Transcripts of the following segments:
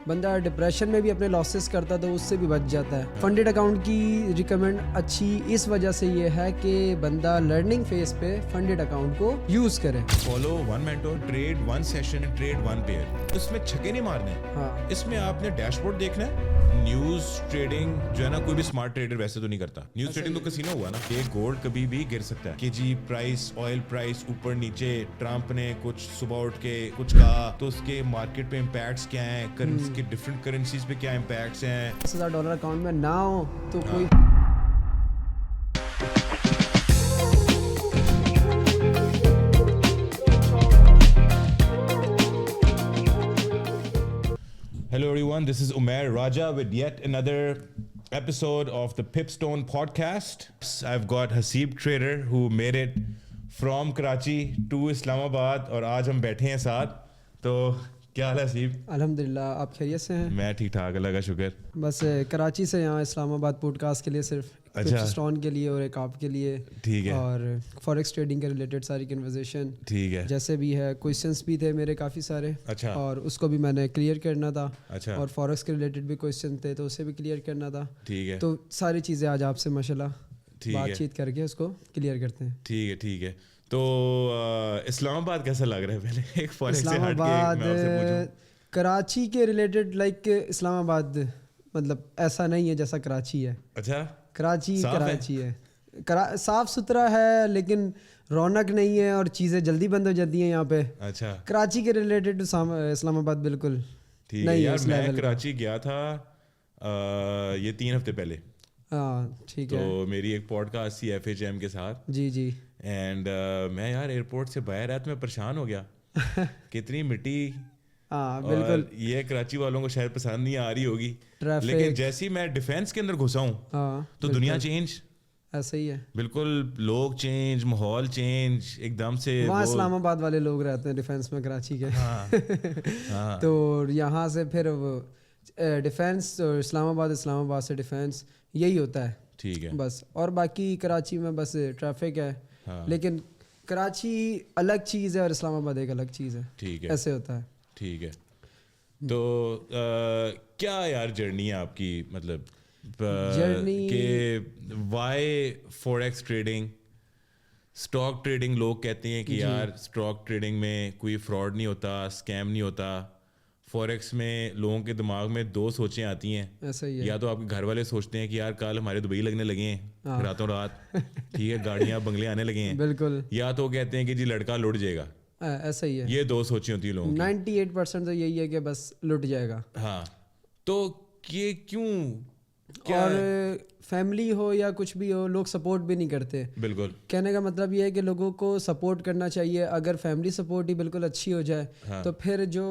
بندہ ڈپریشن میں بھی اپنے لاسز کرتا تو اس سے بھی بچ جاتا ہے. فنڈیڈ اکاؤنٹ کی ریکمینڈ اچھی اس وجہ سے یہ ہے کہ بندہ لرننگ فیز پہ فنڈیڈ اکاؤنٹ کو یوز کرے. Follow one mentor, trade one session, trade one pair. اس میں چھکے نہیں مارنے. ہاں, اس میں آپ نے ڈیش بورڈ دیکھنا ہے. نیوز ٹریڈنگ جو ہے نا, کوئی بھی اسمارٹ ٹریڈر ویسے تو نہیں کرتا. نیوز ٹریڈنگ تو کسینو ہوا نا کہ گولڈ کبھی بھی گر سکتا ہے کہ جی پرائس, آئل پرائس اوپر نیچے, ٹرمپ نے کچھ صبح اٹھ کے کچھ کہا تو اس کے مارکیٹ پہ امپیکٹس کیا ہیں, کرنسی کے ڈفرینٹ کرنسیز پہ کیا امپیکٹس ہیں. $10,000 اکاؤنٹ میں نہ ہو تو کوئی Hello everyone, this is Umair Raja with yet another episode of the Pipstone podcast. I've got Haseeb Trader who made it from Karachi to Islamabad اور آج ہم بیٹھے ہیں ساتھ. تو کیا حال ہے حسیب؟ الحمدللہ, آپ خیریت سے ہیں؟ میں ٹھیک ٹھاک, اللہ کا شکر. بس کراچی سے یہاں اسلام آباد پوڈ کاسٹ کے لیے صرف پپسٹون کے لیے اور ایک آپ کے لیے, ٹھیک ہے, اور فوریکس ٹریڈنگ کے ریلیٹڈ ساری کنورزیشن ٹھیک ہے, جیسے بھی ہے. کویشچنس بھی تھے میرے کافی سارے, اچھا, اور اس کو بھی میں نے کلیئر کرنا تھا, اچھا, اور فوریکس کے ریلیٹڈ بھی کویشچن تھے تو اسے بھی کلیئر کرنا تھا. ٹھیک ہے, تو ساری چیزیں آج آپ سے ماشاءاللہ بات چیت کر کے اس کو کلیئر کرتے ہیں. ٹھیک ہے, ٹھیک ہے. تو اسلام آباد کیسا لگ رہا ہے پہلے ایک فوریکس سے اسلام ہٹ کے آباد میں آپ سے پوچھوں؟ کراچی کے ریلیٹڈ لائک اسلام آباد مطلب ایسا نہیں ہے جیسا کراچی ہے. اچھا, کراچی ہے, صاف ستھرا ہے لیکن رونق نہیں ہے اور چیزیں جلدی بند ہو جاتی ہیں یہاں پہ. اچھا, کراچی کے ریلیٹڈ اسلام آباد بالکل ٹھیک ہے. یار میں کراچی گیا تھا یہ 3 ہفتے پہلے. ہاں ٹھیک ہے. تو میری ایک پوڈ کاسٹ تھی FHM کے ساتھ. جی جی. اینڈ میں یار ایئرپورٹ سے باہر آیا تو میں پریشان ہو گیا, کتنی مٹی. ہاں بالکل, یہ کراچی والوں کو شاید پسند نہیں آ رہی ہوگی, لیکن جیسے ہی میں ڈیفینس کے اندر گھسا ہوں تو دنیا چینج. ایسا ہی ہے بالکل, لوگ چینج, ماحول چینج ایک دم سے. وہاں اسلام آباد والے لوگ رہتے ہیں ڈیفینس میں کراچی کے. تو یہاں سے پھر ڈیفینس اسلام آباد سے ڈیفینس یہی ہوتا ہے. ٹھیک ہے بس, اور باقی کراچی میں بس ٹریفک ہے, لیکن کراچی الگ چیز ہے اور اسلام آباد ایک الگ چیز ہے. ٹھیک ہے, ایسے ہوتا ہے. ٹھیک ہے. تو کیا یار جرنی ہے آپ کی, مطلب کہ why forex trading, stock trading. لوگ کہتے ہیں کہ یار اسٹاک ٹریڈنگ میں کوئی فراڈ نہیں ہوتا, اسکیم نہیں ہوتا. فوریکس میں لوگوں کے دماغ میں 2 سوچیں آتی ہیں. ایسا ہی ہے, یا تو آپ کے گھر والے سوچتے ہیں کہ یار کل ہمارے دبئی لگنے لگے ہیں راتوں رات, ٹھیک ہے, گاڑیاں بنگلے آنے لگے ہیں. بالکل. یا تو کہتے ہیں کہ جی لڑکا لٹ جائے گا. ایسا ہی ہے, یہ 2 سوچیں ہوتی ہیں لوگوں کی. 98% تو یہی ہے کہ بس لٹ جائے گا. ہاں, تو یہ کیوں؟ اور فیملی ہو یا کچھ بھی ہو, لوگ سپورٹ بھی نہیں کرتے. بالکل, کہنے کا مطلب یہ ہے کہ لوگوں کو سپورٹ کرنا چاہیے. اگر فیملی سپورٹ ہی بالکل اچھی ہو جائے تو پھر جو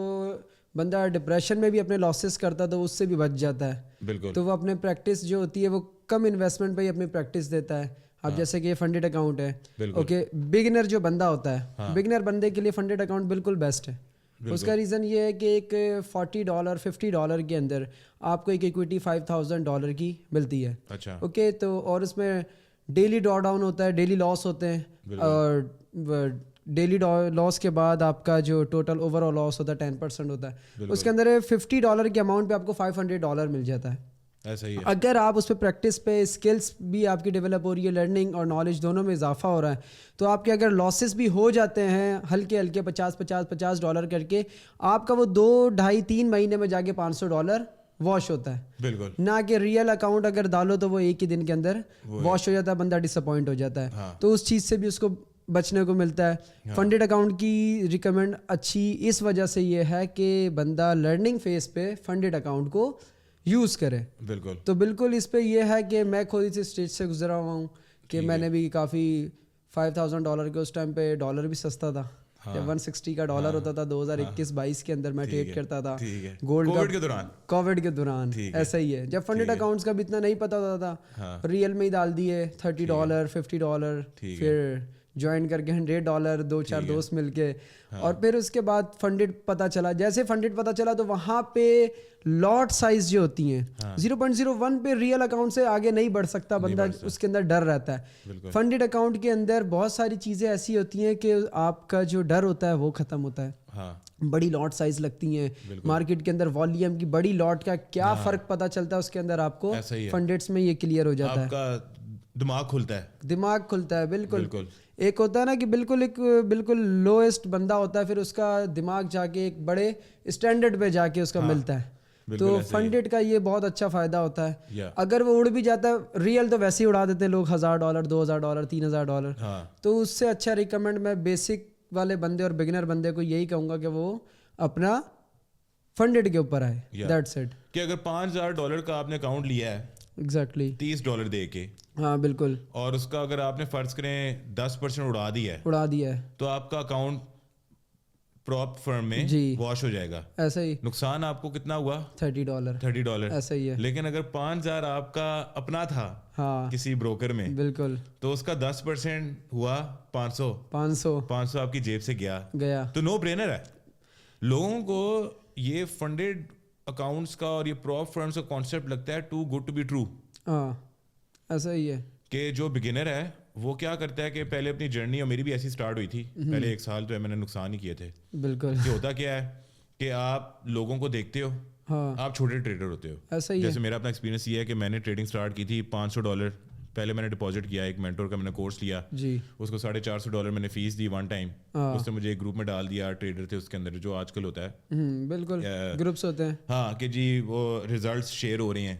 بندہ ڈپریشن میں بھی اپنے لاسز کرتا تو اس سے بھی بچ جاتا ہے. بالکل. تو وہ اپنے پریکٹس جو ہوتی ہے وہ کم انویسٹمنٹ پہ ہی اپنی پریکٹس دیتا ہے. اب جیسے کہ یہ فنڈیڈ اکاؤنٹ ہے, اوکے, بگنر جو بندہ ہوتا ہے, بگنر بندے کے لیے فنڈیڈ اکاؤنٹ بالکل بیسٹ ہے. اس کا ریزن یہ ہے کہ ایک $40 $50 کے اندر آپ کو ایک ایکویٹی $5,000 کی ملتی ہے. اوکے, تو اور اس میں ڈیلی ڈرا ڈاؤن ہوتا ہے, ڈیلی لاس ہوتے ہیں, اور ڈیلی لاس کے بعد آپ کا جو ٹوٹل اوور آل لاس ہوتا ہے 10% ہوتا ہے. اس کے اندر $50 کے اماؤنٹ پہ آپ کو $500 مل جاتا ہے. اگر آپ اس پہ پریکٹس پہ اسکلس بھی آپ کی ڈیولپ ہو رہی ہے, لرننگ اور نالج دونوں میں اضافہ ہو رہا ہے, تو آپ کے اگر لاسز بھی ہو جاتے ہیں ہلکے ہلکے $50 کر کے, آپ کا وہ 2-2.5-3 مہینے میں جا کے $500 واش ہوتا ہے. بالکل, نہ کہ ریئل اکاؤنٹ اگر ڈالو تو وہ ایک ہی دن کے اندر واش ہو جاتا ہے, بندہ ڈس اپوائنٹ ہو جاتا ہے. تو اس چیز سے بھی اس کو بچنے کو ملتا ہے. فنڈیڈ اکاؤنٹ کی ریکمینڈ اچھی اس وجہ سے یہ ہے کہ بندہ لرننگ فیز پہ فنڈیڈ اکاؤنٹ کو یوز کرے. بالکل. تو بالکل اس پہ یہ ہے کہ میں خود اسی اسٹیج سے گزرا ہوا ہوں کہ میں نے بھی کافی $5,000 کے اس ٹائم پہ ڈالر بھی سستا تھا, 160 کا ڈالر ہوتا تھا 2021-22 کے اندر میں ٹریڈ کرتا تھا. گولڈ کووڈ کے دوران ایسا ہی ہے, جب فنڈیڈ اکاؤنٹس کا بھی اتنا نہیں پتا ہوتا تھا, ریئل میں ہی ڈال دیے $30 $50, پھر جوائن کر کے $100 2-4 دوست مل کے, اور پھر اس کے بعد فنڈیڈ پتہ چلا. جیسے فنڈیڈ پتہ چلا تو وہاں پہ لاٹ سائز جو ہوتی ہیں 0.01 پہ ریئل اکاؤنٹ سے آگے نہیں بڑھ سکتا بندہ, اس کے اندر ڈر رہتا ہے. فنڈیڈ اکاؤنٹ کے اندر بہت ساری چیزیں ایسی ہوتی ہیں کہ آپ کا جو ڈر ہوتا ہے وہ ختم ہوتا ہے. بڑی لاٹ سائز لگتی ہیں مارکیٹ کے اندر, والیوم کی بڑی لاٹ کا کیا فرق پتہ چلتا ہے اس کے اندر آپ کو فنڈیٹس میں یہ کلیئر ہو جاتا ہے, آپ کا دماغ کھلتا ہے. بالکل. ایک ہوتا ہے نا کہ بالکل لوئسٹ بندہ ہوتا ہے, پھر اس کا دماغ جا کے ایک بڑے اسٹینڈرڈ پہ جا کے اس کا ملتا ہے. تو فنڈیڈ کا یہ بہت اچھا فائدہ ہوتا ہے. اگر وہ اڑ بھی جاتا ہے, ریئل تو ویسے ہی اڑا دیتے ہیں لوگ $1000 $2000 $3000, تو اس سے اچھا ریکمینڈ میں بیسک والے بندے اور بگنر بندے کو یہی کہوں گا کہ وہ اپنا فنڈیڈ کے اوپر آئے. That's it. کہ اگر $5000 کا آپ نے اکاؤنٹ لیا ہے ایگزیکٹلی $30 دے کے, ہاں بالکل, اور اس کا اگر آپ نے فرض کریں 10% اڑا دیا ہے, تو آپ کا اکاؤنٹ پراپ فرم میں واش ہو جائے گا. ایسا ہی نقصان آپ کو کتنا ہوا؟ $30. ایسا ہی ہے. لیکن اگر 5000 آپ کا اپنا تھا کسی بروکر میں, بالکل, تو اس کا 10% ہوا 500 آپ کی جیب سے گیا. تو نو برینر ہے. لوگوں کو یہ فنڈیڈ اکاؤنٹس کا اور یہ پراپ فرمز کا کانسیپٹ لگتا ہے too good to be true. ایسا ہی ہے کہ جو بگنر ہے وہ کیا کرتا ہے کہ پہلے اپنی جرنی, اور میری بھی ایسی سٹارٹ ہوئی تھی, پہلے 1 سال جو ہے میں نے نقصان ہی کیے تھے. بالکل. کہ ہوتا کیا ہے کہ آپ لوگوں کو دیکھتے ہو, آپ چھوٹے ٹریڈر ہوتے ہو. ایسا ہی جیسے میرا اپنا ایکسپیرینس یہ ہے کہ میں نے ٹریڈنگ سٹارٹ کی تھی $500. پہلے میں نے ڈپازٹ کیا, ایک مینٹور کا میں نے کورس لیا, اس کو $450 میں نے فیس دی 1 ٹائم. اس نے مجھے ایک گروپ میں ڈال دیا, ٹریڈر تھے اس کے اندر, جو آج کل ہوتا ہے. بالکل, گروپس ہوتے ہیں. ہاں کہ جی وہ ریزلٹس شیئر ہو رہے ہیں,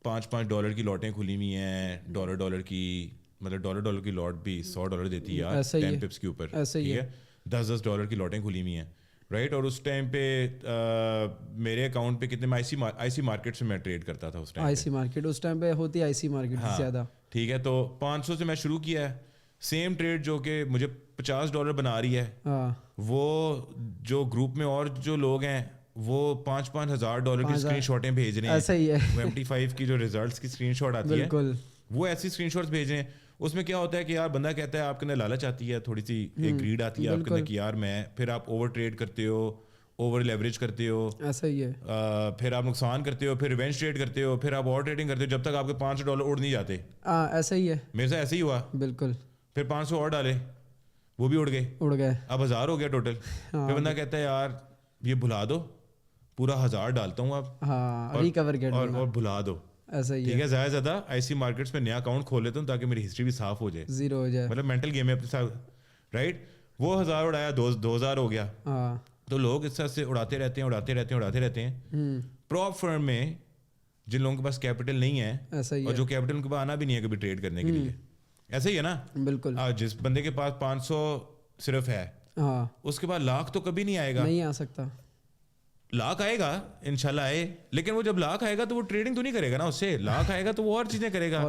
$5 کی لاٹیں کھلی ہوئی ہیں, $1 کی, مطلب $1 کی لاٹ بھی $100 دیتی ہے 10 پپس کے اوپر. ٹھیک ہے, $10 کی لاٹیں کھلی ہوئی ہیں, رائٹ. اور اس ٹائم پہ میرے اکاؤنٹ پہ کتنے, میں آئی سی مارکیٹ سے میں ٹریڈ کرتا تھا اس ٹائم. آئی سی مارکیٹ اس ٹائم پہ ہوتی ہے, آئی سی مارکیٹ زیادہ. ٹھیک ہے, تو 500 سے میں شروع کیا ہے. سیم ٹریڈ جو کہ مجھے $50 بنا رہی ہے, وہ جو گروپ میں اور جو لوگ ہیں وہ $5,000 کی اسکرین شاٹیں بھیج رہے ہیں. ایسا ہی ہے. MT5 کی جو ریزلٹس کی اسکرین شاٹ آتی ہے, وہ ایسی اسکرین شاٹس بھیج رہے ہیں. اس میں کیا ہوتا ہے کہ یار بندہ کہتا ہے, آپ کے اندر لالچ آتی ہے, تھوڑی سی ایک گریڈ آتی ہے آپ کے اندر کہ یار میں, پھر آپ اوور ٹریڈ کرتے ہو, اوور لیوریج کرتے ہو. ایسا ہی ہے. پھر آپ نقصان کرتے ہو, پھر ریونج ٹریڈ کرتے ہو, پھر آپ اوور ٹریڈنگ کرتے ہو, جب تک آپ کے $500 اڑ نہیں جاتے. ایسا ہی ہے, میرے سے ایسے ہی ہوا. بالکل. پھر 500 اور ڈالے, وہ بھی اڑ گئے, اب 1000 ہو گیا ٹوٹل. پھر بندہ کہتا ہے یار یہ بھلا دو, پورا 1000 ڈالتا ہوں اب اور بھلا دو. ایسا ہی ٹھیک ہے, زیادہ آئی سی مارکیٹس میں نیا اکاؤنٹ کھول لیتا ہوں تاکہ میری ہسٹری بھی صاف ہو جائے, زیرو ہو جائے. مطلب مینٹل گیم ہے اپنے ساتھ, رائٹ. وہ 1000 اڑایا, 2000 ہو گیا. تو لوگ اس طرح سے اڑاتے رہتے ہیں. پراپ فرم میں جن لوگوں کے پاس کیپٹل نہیں ہے, اور جو کیپٹل ان کے پاس آنا بھی نہیں ہے کبھی ٹریڈ کرنے کے لیے, ایسا ہی ہے نا. بالکل. جس بندے کے پاس 500 صرف ہے, اس کے بعد لاکھ تو کبھی نہیں آئے گا, نہیں آ سکتا. لاکھ آئے گا انشاءاللہ آئے, لیکن وہ جب لاکھ آئے گا تو وہ ٹریڈنگ تو نہیں کرے گا نا. اس سے لاکھ آئے گا تو وہ اور چیزیں کرے گا,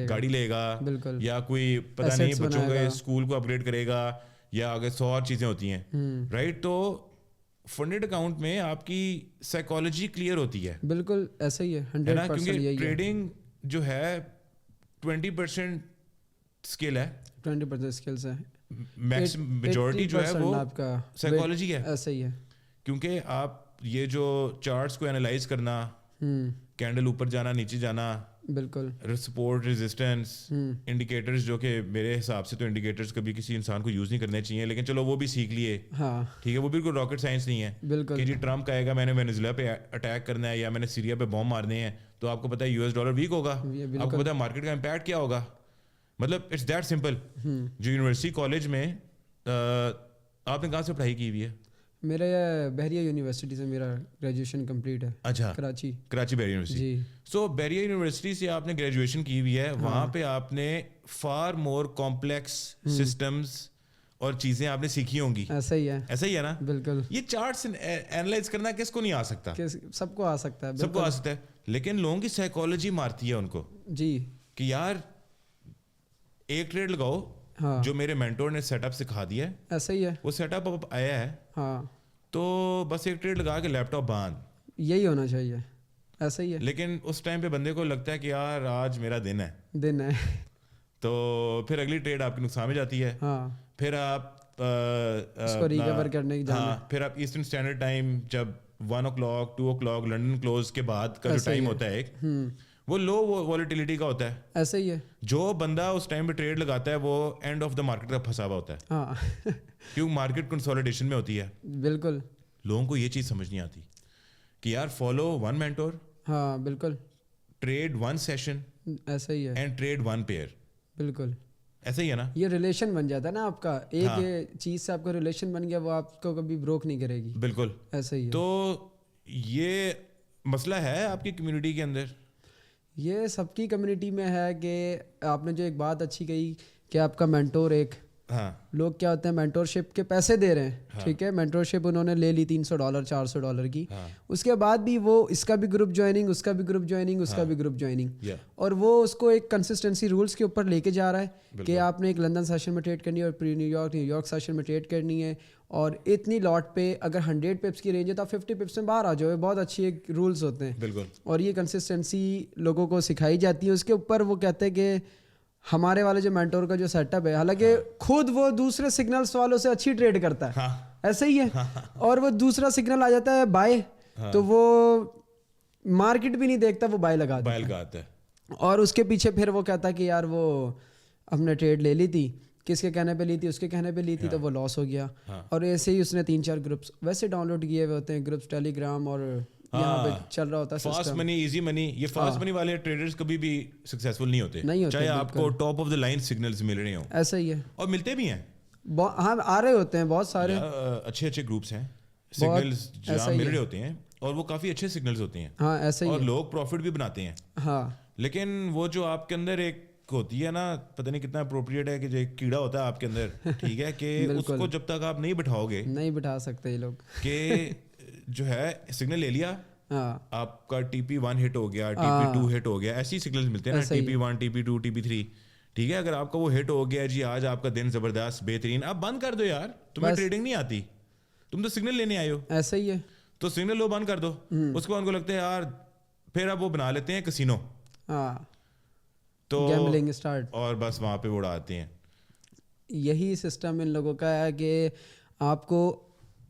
گاڑی لے گا, بالکل, یا کوئی پتہ نہیں بچوں کے اسکول کو اپگریڈ کرے گا, یا آگے 100 اور چیزیں ہوتی ہیں, رائٹ. تو فنڈیڈ اکاؤنٹ میں آپ کی سائیکالوجی کلیئر ہوتی ہے. بالکل ایسا ہی ہے, 100%. کیونکہ ٹریڈنگ جو ہے 20% اسکل ہے, 20% اسکلس ہے, میجورٹی جو ہے وہ آپ کا سائیکالوجی ہے. ایسا ہی ہے, کیونکہ آپ یہ جو چارٹس کو انالائز کرنا, کینڈل اوپر جانا نیچے جانا, بالکل, سپورٹ ریزسٹنس, انڈیکیٹرز, جو کہ میرے حساب سے تو انڈیکیٹرز کبھی کسی انسان کو یوز نہیں کرنے چاہیے, لیکن چلو وہ بھی سیکھ لیے. ٹھیک ہے, وہ بالکل راکٹ سائنس نہیں ہے. بالکل, کہ جی ٹرمپ آئے گا, میں نے وینیزویلا پہ اٹیک کرنا ہے, یا میں نے سیریا پہ بم مارنے ہیں, تو آپ کو پتا ہے $US ویک ہوگا, آپ کو پتا ہے مارکیٹ کا امپیکٹ کیا ہوگا. مطلب اٹس دیٹ سمپل. جو یونیورسٹی کالج میں آپ نے کہاں سے پڑھائی کی ہوئی ہے؟ میرے بحریہ یونیورسٹی سے میرا گریجویشن کمپلیٹ ہے. اچھا, کراچی بحریہ یونیورسٹی. سو بحریہ یونیورسٹی سے آپ نے گریجویشن کی ہوئی ہے, وہاں پہ آپ نے فار مور کمپلیکس سسٹمز اور چیزیں آپ نے سیکھی ہوں گی. ایسا ہی ہے نا. بالکل. یہ چارٹس اینالائز کرنا کس کو نہیں آ سکتا؟ سب کو آ سکتا ہے, لیکن لوگوں کی سائیکالوجی مارتی ہے ان کو, جی, کہ یار ایک ٹریڈ لگاؤ, جو میرے مینٹور نے سیٹ اپ سکھا دیا ہے. ایسا ہی ہے, وہ سیٹ اپ اب آیا ہے, تو بس ایک ٹریڈ لگا کے لیپ ٹاپ باندھ, یہی ہونا چاہیے. ایسا ہی ہے. لیکن اس ٹائم پہ بندے کو لگتا ہے کہ یار آج میرا دن ہے, تو پھر اگلی ٹریڈ آپ کی نقصان میں جاتی ہے. پھر آپ اس کو ریکور کرنے کی جانا, پھر آپ ایسٹرن اسٹینڈرڈ ٹائم جب 1 o'clock 2 o'clock لنڈن کلوز کے بعد کا جو ٹائم ہوتا ہے ایک, وہ لو ولیٹیلیٹی کا ہوتا ہے. ایسا ہی ہے. جو بندہ اس ٹائم پہ ٹریڈ لگاتا ہے وہ اینڈ آف دا مارکیٹ کا پھنسا ہوا ہوتا ہے. ہاں کیوں؟ مارکیٹ کنسولیڈیشن میں ہوتی ہے. بالکل. لوگوں کو یہ چیز سمجھ نہیں آتی کہ یار فالو ون مینٹور. ہاں بالکل. Trade one session. ایسا ہی ہے. And trade one pair. بالکل ایسا ہی ہے نا. یہ ریلیشن بن جاتا ہے نا آپ کا, ایک چیز سے آپ کا ریلیشن بن گیا, وہ آپ کو کبھی بروک نہیں کرے گی. بالکل ایسا ہی ہے. تو یہ مسئلہ ہے آپ کی کمیونٹی کے اندر. یہ سب کی کمیونٹی میں ہے کہ آپ نے جو ایک بات اچھی کہی کہ آپ کا مینٹور ایک, ہاں لوگ کیا ہوتے ہیں مینٹورشپ کے پیسے دے رہے ہیں, ٹھیک ہے, مینٹورشپ انہوں نے لے لی $300 $400 کی, اس کے بعد بھی وہ اس کا بھی گروپ جوائننگ, اس کا بھی گروپ جوائننگ, اس کا بھی گروپ جوائننگ, اور وہ اس کو ایک کنسسٹنسی رولس کے اوپر لے کے جا رہا ہے کہ آپ نے ایک لندن سیشن میں ٹریڈ کرنی ہے اور نیو یارک سیشن میں ٹریڈ کرنی ہے, اور اتنی لاٹ پہ اگر 100 پپس کی رینج ہے تو آپ 50 پپس میں باہر آ جاؤ. بہت اچھی ایک رولس ہوتے ہیں. بالکل. اور یہ کنسسٹنسی لوگوں کو سکھائی جاتی ہے. اس کے اوپر وہ کہتے ہیں کہ ہمارے والے جو مینٹور کا جو سیٹ اپ ہے, حالانکہ خود وہ دوسرے سگنلس والوں سے اچھی ٹریڈ کرتا ہے, ایسا ہی ہے, اور وہ دوسرا سگنل آ جاتا ہے بائے, تو وہ مارکیٹ بھی نہیں دیکھتا, وہ بائے لگاتا ہے, اور اس کے پیچھے پھر وہ کہتا ہے کہ یار وہ ہم نے ٹریڈ لے لی تھی, کس کے کہنے پہ لی تھی, اس کے کہنے پہ لی تھی, تو وہ لاس ہو گیا. اور ایسے ہی اس نے 3-4 گروپس ویسے ڈاؤن لوڈ کیے ہوئے ہوتے ہیں, گروپس ٹیلی گرام, اور یہاں پہ چل رہا ہوتا ہے فاسٹ منی, ایزی منی. یہ فاسٹ منی والے ٹریڈرز کبھی بھی سکسیزفل نہیں ہوتے, چاہے آپ کو top of the line signals مل رہے ہوں. ایسا ہی ہے, اور ملتے بھی ہیں. ہاں آ رہے ہوتے ہیں بہت سارے اچھے گروپس ہیں, سگنلز جہاں مل رہے ہوتے ہیں, اور وہ کافی اچھے سگنلز ہوتے ہیں. ہاں ایسا ہی, اور لوگ پروفٹ بھی بناتے ہیں. ہاں لیکن وہ جو آپ کے اندر ایک ہوتی ہے نا, پتہ نہیں کتنا اپروپریٹ ہے, کہ جو ایک کیڑا ہوتا ہے آپ کے اندر, ٹھیک ہے, کہ اس کو جب تک آپ نہیں بٹھاؤ گے, نہیں بٹھا سکتے یہ لوگ, کہ جو ہے سگنل لے لیا, آپ کا TP1 ہٹ ہو گیا, TP2 ہٹ ہو گیا, ایسی سگنلز ملتے ہیں نا, TP1 TP2 TP3, ٹھیک ہے. اگر آپ کا وہ ہٹ ہو گیا, جی آج آپ کا دن زبردست بہترین, آپ بند کر دو یار, تمہیں ٹریڈنگ نہیں آتی, تم تو سگنل لینے آئے ہو. ایسا ہی ہے, تو سگنل لو بند کر دو. اس کے بعد ان کو لگتا ہے یار, پھر اب وہ بنا لیتے ہیں کسینو, تو گیمبلنگ اسٹارٹ, اور بس وہاں پہ اڑاتے ہیں. یہی سسٹم ان لوگوں کا ہے کہ آپ کو,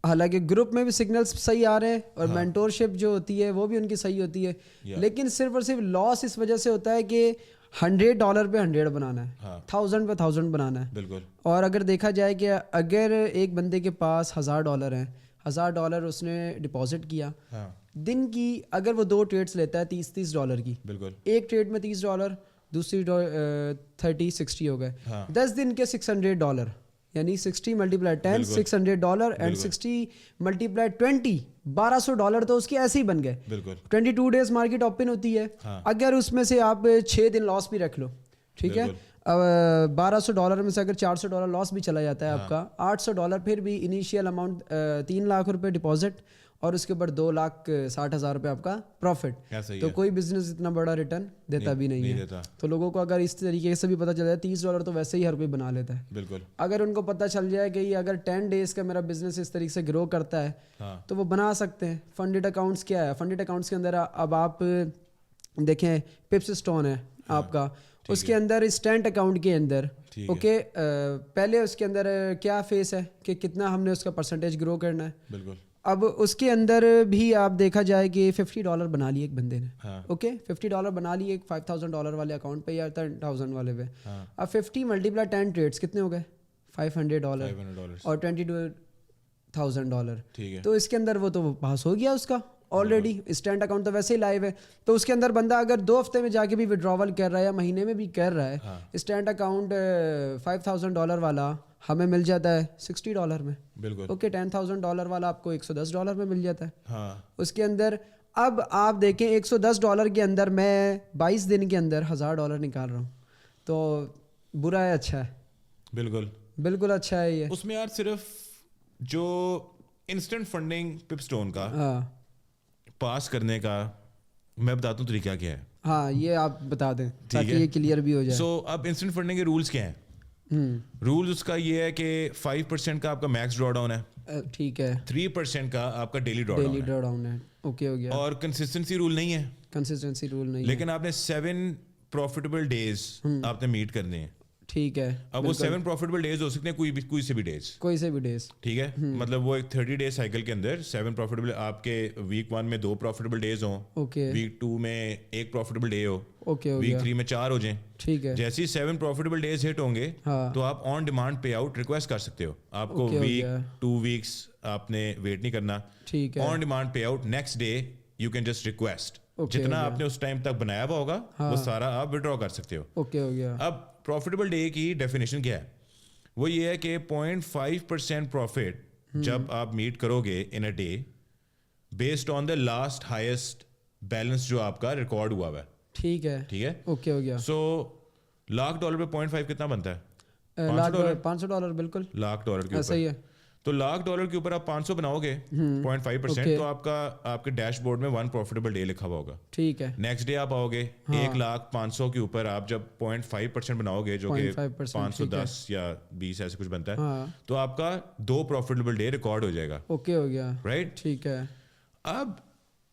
حالانکہ گروپ میں بھی سگنلز صحیح آ رہے ہیں, اور مینٹورشپ جو ہوتی ہے وہ بھی ان کی صحیح ہوتی ہے, لیکن صرف اور صرف لاس اس وجہ سے ہوتا ہے کہ $100 پہ 100 بنانا ہے, 1000 پہ 1000 بنانا ہے. بالکل. اور اگر دیکھا جائے کہ اگر ایک بندے کے پاس $1000 ہیں, $1000 اس نے ڈپازٹ کیا, دن کی اگر وہ 2 ٹریڈس لیتا ہے $30 کی, بالکل, ایک ٹریڈ میں $30, دوسری 30-60 ہو گئے, 10 دن کے $600, یعنی 60 × 10 $600, اینڈ 60 × 20 $1200 تو اس کے ایسے ہی بن گئے. 22 ڈیز مارکیٹ اوپن ہوتی ہے, اگر اس میں سے آپ 6 دن لاس بھی رکھ لو, ٹھیک ہے, $1200 میں سے اگر $400 لاس بھی چلا جاتا ہے آپ کا, $800 پھر بھی انیشیل اماؤنٹ $3 لاکھ ڈپازٹ, اور اس کے اوپر $2,60,000 آپ کا پروفٹ. تو کوئی بزنس اتنا بڑا ریٹرن دیتا بھی نہیں ہے. تو لوگوں کو اگر اس طریقے سے بھی پتہ چل جائے, $30 تو ویسے ہی ہر کوئی بنا لیتا ہے. بالکل. اگر ان کو پتہ چل جائے کہ یہ اگر 10 ڈیز کا میرا بزنس اس طریقے سے گرو کرتا ہے, تو وہ بنا سکتے ہیں. فنڈڈ اکاؤنٹس کیا ہے, فنڈڈ اکاؤنٹس کے اندر اب آپ دیکھیں پپس اسٹون ہے آپ کا, اس کے اندر اسٹینٹ اکاؤنٹ کے اندر, اوکے, پہلے اس کے اندر کیا فیس ہے کہ کتنا ہم نے اس کا پرسنٹیج گرو کرنا ہے. بالکل. اب اس کے اندر بھی آپ دیکھا جائے کہ $50 بنا لیے ایک بندے نے, اوکے, $50 بنا لیے ایک $5,000 والے اکاؤنٹ پہ یا 10,000 والے پہ. اب 50 × 10 ٹریڈس کتنے ہو گئے, $500 اور $22,000. تو اس کے اندر وہ تو پاس ہو گیا اس کا آلریڈی. اسٹینٹ اکاؤنٹ تو ویسے ہی لائیو ہے, تو اس کے اندر بندہ اگر 2 ہفتے میں جا کے بھی وڈراول کر رہا ہے یا مہینے میں بھی کر رہا ہے, اسٹینٹ اکاؤنٹ $5,000 والا ہمیں مل جاتا ہے $60 میں. بالکل. اوکے, $10,000 والا آپ کو $110 میں مل جاتا ہے. اس کے اندر اب آپ دیکھیں $110 کے اندر میں 22 دن کے اندر $1,000 نکال رہا ہوں, تو برا ہے اچھا ہے. بالکل, بالکل اچھا ہے. یہ اس میں یار صرف جو انسٹنٹ فنڈنگ پپ اسٹون کا پاس کرنے کا میں بتاتا ہوں طریقہ کیا ہے. ہاں, یہ آپ بتا دیں تاکہ یہ کلیئر بھی ہو جائے. سو اب انسٹنٹ فنڈنگ کے رولز کیا ہیں؟ رولز اس کا یہ ہے کہ 5% کا آپ کا میکس ڈرا ڈاؤن ہے, ٹھیک ہے, 3% کا آپ کا ڈیلی ڈرا ڈاؤن ہے, اوکے ہو گیا. اور کنسسٹنسی رول نہیں ہے, کنسسٹنسی رول نہیں, لیکن آپ نے 7 پروفیٹیبل ڈیز آپ نے میٹ کرنے ہیں, ٹھیک ہے. اب وہ 7 پروفیٹیبل ڈیز ہو سکتے ہیں کوئی سے بھی ڈیز, کوئی سے بھی ڈیز, ٹھیک ہے. مطلب وہ ایک 30 ڈے سائیکل کے اندر 7 پروفیٹیبل, آپ کے ویک 1 میں 2 پروفیٹیبل ڈیز ہوں, اوکے, ویک 2 میں 1 پروفیٹیبل ڈے ہو, اوکے, ویک 3 میں 4 ہو جائیں. ٹھیک ہے. جیسے ہی 7 پروفیٹیبل ڈیز ہٹ ہوں گے تو آپ on demand pay out request کر سکتے ہو. آپ کو ویک 2 ویکس آپ نے ویٹ نہیں کرنا, ٹھیک ہے. On demand pay out next day you can just request. جتنا آپ نے اس ٹائم تک بنایا ہوا ہوگا وہ سارا آپ وڈرا کر سکتے ہو. اوکے ہو گیا. اب پروفیٹیبل ڈے کی ڈیفینیشن کیا ہے؟ وہ یہ ہے کہ 0.5% پروفٹ جب آپ میٹ کرو گے in a day based on the last highest balance جو آپ کا ریکارڈ ہوا ہوا ہے. ٹھیک ہے, ٹھیک ہے, اوکے ہو گیا. سو $1,00,000 پہ 0.5 کتنا بنتا ہے؟ $500. بالکل $1,00,000 کے ایسا ہی ہے. تو $1,00,000 کے اوپر آپ 500 بناؤ گے 0.5%, تو آپ کے ڈیش بورڈ میں 1 پروفیٹیبل ڈے لکھا ہوا ہوگا. ٹھیک ہے. نیکسٹ ڈے آپ آؤ گے 1,05,000 کے اوپر آپ جب 0.5% بناؤ گے جو کہ 510 یا 20 ایسے کچھ بنتا ہے, تو آپ کا 2 پروفیٹیبل ڈے ریکارڈ ہو جائے گا. اوکے ہو گیا, رائٹ. ٹھیک ہے. اب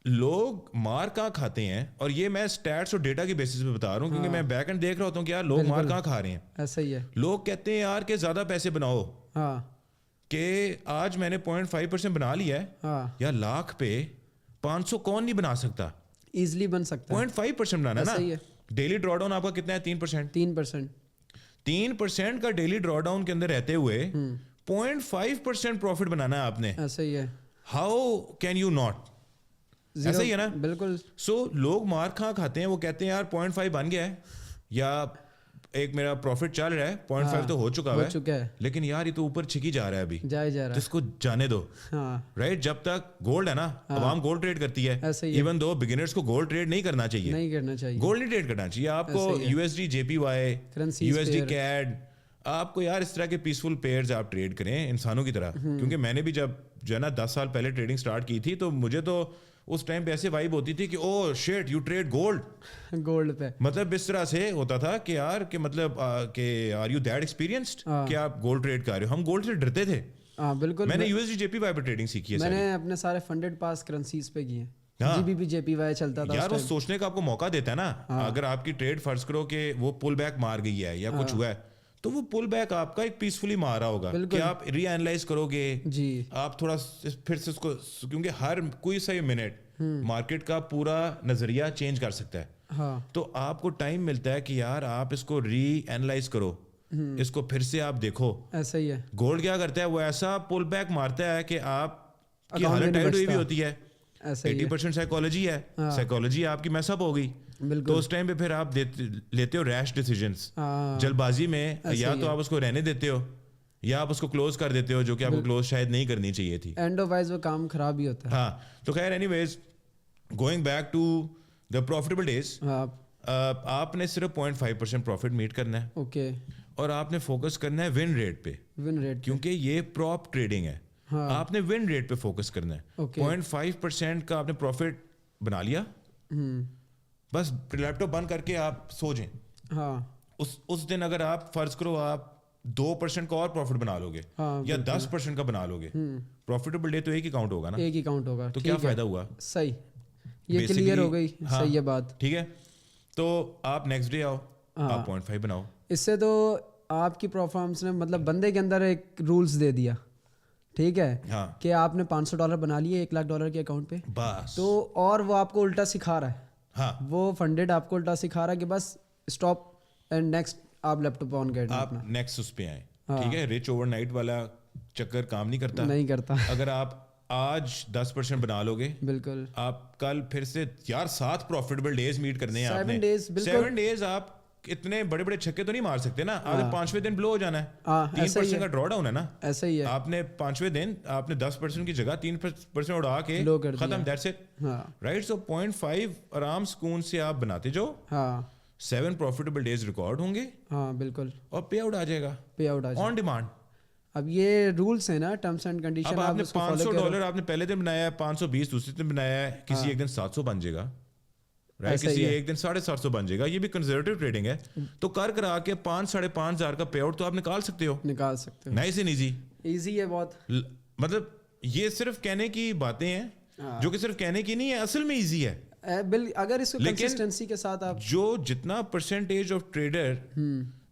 لوگ مار کہاں کھاتے ہیں, اور یہ میں اسٹیٹس اور ڈیٹا کی بیسس پہ بتا رہا ہوں کیونکہ میں بیک اینڈ دیکھ رہا ہوتا ہوں کہ یار لوگ مار کہاں کھا رہے ہیں. ایسا ہی ہے. لوگ کہتے ہیں یار کہ زیادہ پیسے بناؤ, ہاں, کہ آج میں نے 0.5% بنا لیا ہے, ہاں, یا $1,00,000 پہ 500 کون نہیں بنا سکتا؟ ایزلی بن سکتا ہے. 0.5% بنانا ہے نا. ڈیلی ڈرا ڈاؤن آپ کا کتنا ہے؟ 3%. 3% کا ڈیلی ڈرا ڈاؤن کے اندر رہتے ہوئے 0.5% پروفٹ بنانا ہے آپ نے. ایسا ہی ہے. How can you not? ایسا ہی ہے نا. بالکل. سو لوگ مار کھاتے ہیں, وہ کہتے ہیں یار 0.5 بن گیا ہے, یا ایک میرا پروفٹ چل رہا ہے 0.5 تو ہو چکا ہے, لیکن یار یہ تو اوپر چھکی جا رہا ہے ابھی, جا رہا ہے, اس کو جانے دو. رائٹ. جب تک گولڈ ہے نا, عوام گولڈ ٹریڈ کرتی ہے, ایون دو بگنرز کو گولڈ ٹریڈ نہیں کرنا چاہیے, گولڈ نہیں ٹریڈ کرنا چاہیے. آپ کو USD JPY, USD CAD, آپ کو یار اس طرح کے پیسفل پیئرز آپ ٹریڈ کریں انسانوں کی طرح. کیونکہ میں نے بھی جب جو ہے نا 10 سال پہلے ٹریڈنگ سٹارٹ کی تھی, تو مجھے تو اس ٹائم پہ ایسے وائب ہوتی تھی کہ او شیٹ یو ٹریڈ گولڈ پہ. مطلب اس طرح سے ہوتا تھا کہ یار کہ مطلب کہ آر یو دیٹ ایکسپیرینسڈ کہ آپ گولڈ ٹریڈ کر رہے ہو. ہم گولڈ سے ڈرتے تھے. بالکل. میں نے USD JPY پہ ٹریڈنگ سیکھی ہے. میں نے اپنے سارے فنڈڈ پاس کرنسیز پہ کیے ہیں. GBP JPY چلتا تھا یار. وہ سوچنے کا آپ کو موقع دیتا ہے نا. اگر آپ کی ٹریڈ فرض کرو کہ وہ پل بیک مار گئی ہے یا کچھ ہوا ہے, تو وہ پل بیک آپ کا ایک پیسفلی مارا ہوگا کہ آپ ری اینالائز کرو گے. جی. آپ تھوڑا پھر سے اس کو, کیونکہ ہر کوئی سا منٹ مارکیٹ کا پورا نظریہ چینج کر سکتا ہے. تو آپ کو ٹائم ملتا ہے کہ یار آپ اس کو ری اینالائز کرو, اس کو پھر سے آپ دیکھو. ایسا ہی ہے. گولڈ کیا کرتا ہے, وہ ایسا پل بیک مارتا ہے کہ آپ کی حالت ٹائٹ ہوئی بھی ہوتی ہے. 80% سائیکالوجی ہے, سائیکالوجی آپ کی میس اپ ہو گئی, تو اس ٹائم پہ پھر آپ لیتے ہو ریش ڈیسیجنس جلد بازی میں. یا تو آپ اس کو رہنے دیتے ہو یا آپ اس کو کلوز کر دیتے ہو, جو کہ آپ کو کلوز شاید نہیں کرنی چاہیے تھی. اینڈ آف وائز وہ کام خراب ہی ہوتا ہے. ہاں. تو خیر anyways going back to the profitable days, آپ نے صرف 0.5% پروفٹ میٹ کرنا ہے. اوکے. اور آپ نے فوکس کرنا ہے ون ریٹ پہ, کیونکہ یہ پراپ ٹریڈنگ ہے. آپ نے ون ریٹ پہ فوکس کرنا ہے. 0.5% کا آپ نے پروفٹ بنا لیا, بس لیپ ٹاپ بند کر کے آپ سو جائیں. اس دن اگر آپ فرض کرو آپ 2% کا اور پروفٹ بنا لو گے یا 10% کا بنا لو گے, پروفیٹیبل ڈے تو ایک ہی کاؤنٹ ہوگا نا. ایک ہی کاؤنٹ ہوگا. تو کیا فائدہ ہوا؟ صحیح, یہ کلیئر ہو گئی. صحیح ہے بات. ٹھیک ہے. تو آپ نیکسٹ ڈے آؤ, آپ 0.5 بناؤ. اس سے تو آپ کی پرفارمنس نے مطلب بندے کے اندر ایک رولز دے دیا, ٹھیک ہے, کہ آپ نے $500 بنا لیے $1,00,000 کے اکاؤنٹ پہ بس. تو اور وہ آپ کو الٹا سکھا رہا ہے, وہ فنڈڈ آپ کو الٹا سکھا رہا ہے کہ بس اسٹاپ اینڈ نیکسٹ آپ لیپ ٹاپ آن کر دیں, آپ نیکسٹ اس پہ آئیں. ٹھیک ہے. ریچ اوور نائٹ والا چکر کام نہیں کرتا. اگر آپ آج 10% بنا لو گے, بالکل, آپ کل پھر سے یار 7 پروفیٹیبل ڈیز میٹ کرنے ہیں آپ نے. 7 ڈیز آپ اتنے بڑے بڑے چھکے تو نہیں مار سکتے نا. آگے 5ویں دن بلو ہو جانا ہے. 3% کا ڈرا ڈاؤن ہے نا. ایسا ہی ہے. آپ نے 5ویں دن آپ نے 10% کی جگہ 3% اڑا کے ختم. That's it. رائٹ. سو 0.5 آرام سکون سے آپ بناتے جو 7 پروفیٹیبل ڈیز ریکارڈ ہوں گے. ہاں بالکل. اور پے آؤٹ آ جائے گا, پے آؤٹ آن ڈیمانڈ. اب یہ رولس ہیں نا, ٹرمس اینڈ کنڈیشن. اب آپ نے $500 آپ نے پہلے دن بنایا ہے, 520 دوسرے دن بنایا ہے, کسی ایک دن 700 بن جائے گا, کسی ایک دن 750 بن جائے گا. یہ بھی کنزرویٹو ٹریڈنگ ہے. تو کر کرا کے 5,000-5,500 کا پے آؤٹ تو آپ نکال سکتے ہو. نائس اینڈ ایزی ہے بہت. مطلب یہ صرف کہنے کی باتیں ہیں, جو کہ صرف کہنے کی نہیں ہے, اصل میں ایزی ہے. اگر اس کو کنسسٹنسی کے ساتھ آپ جو جتنا پرسنٹیج آف ٹریڈر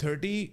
30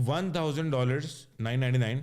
$1,000 $999,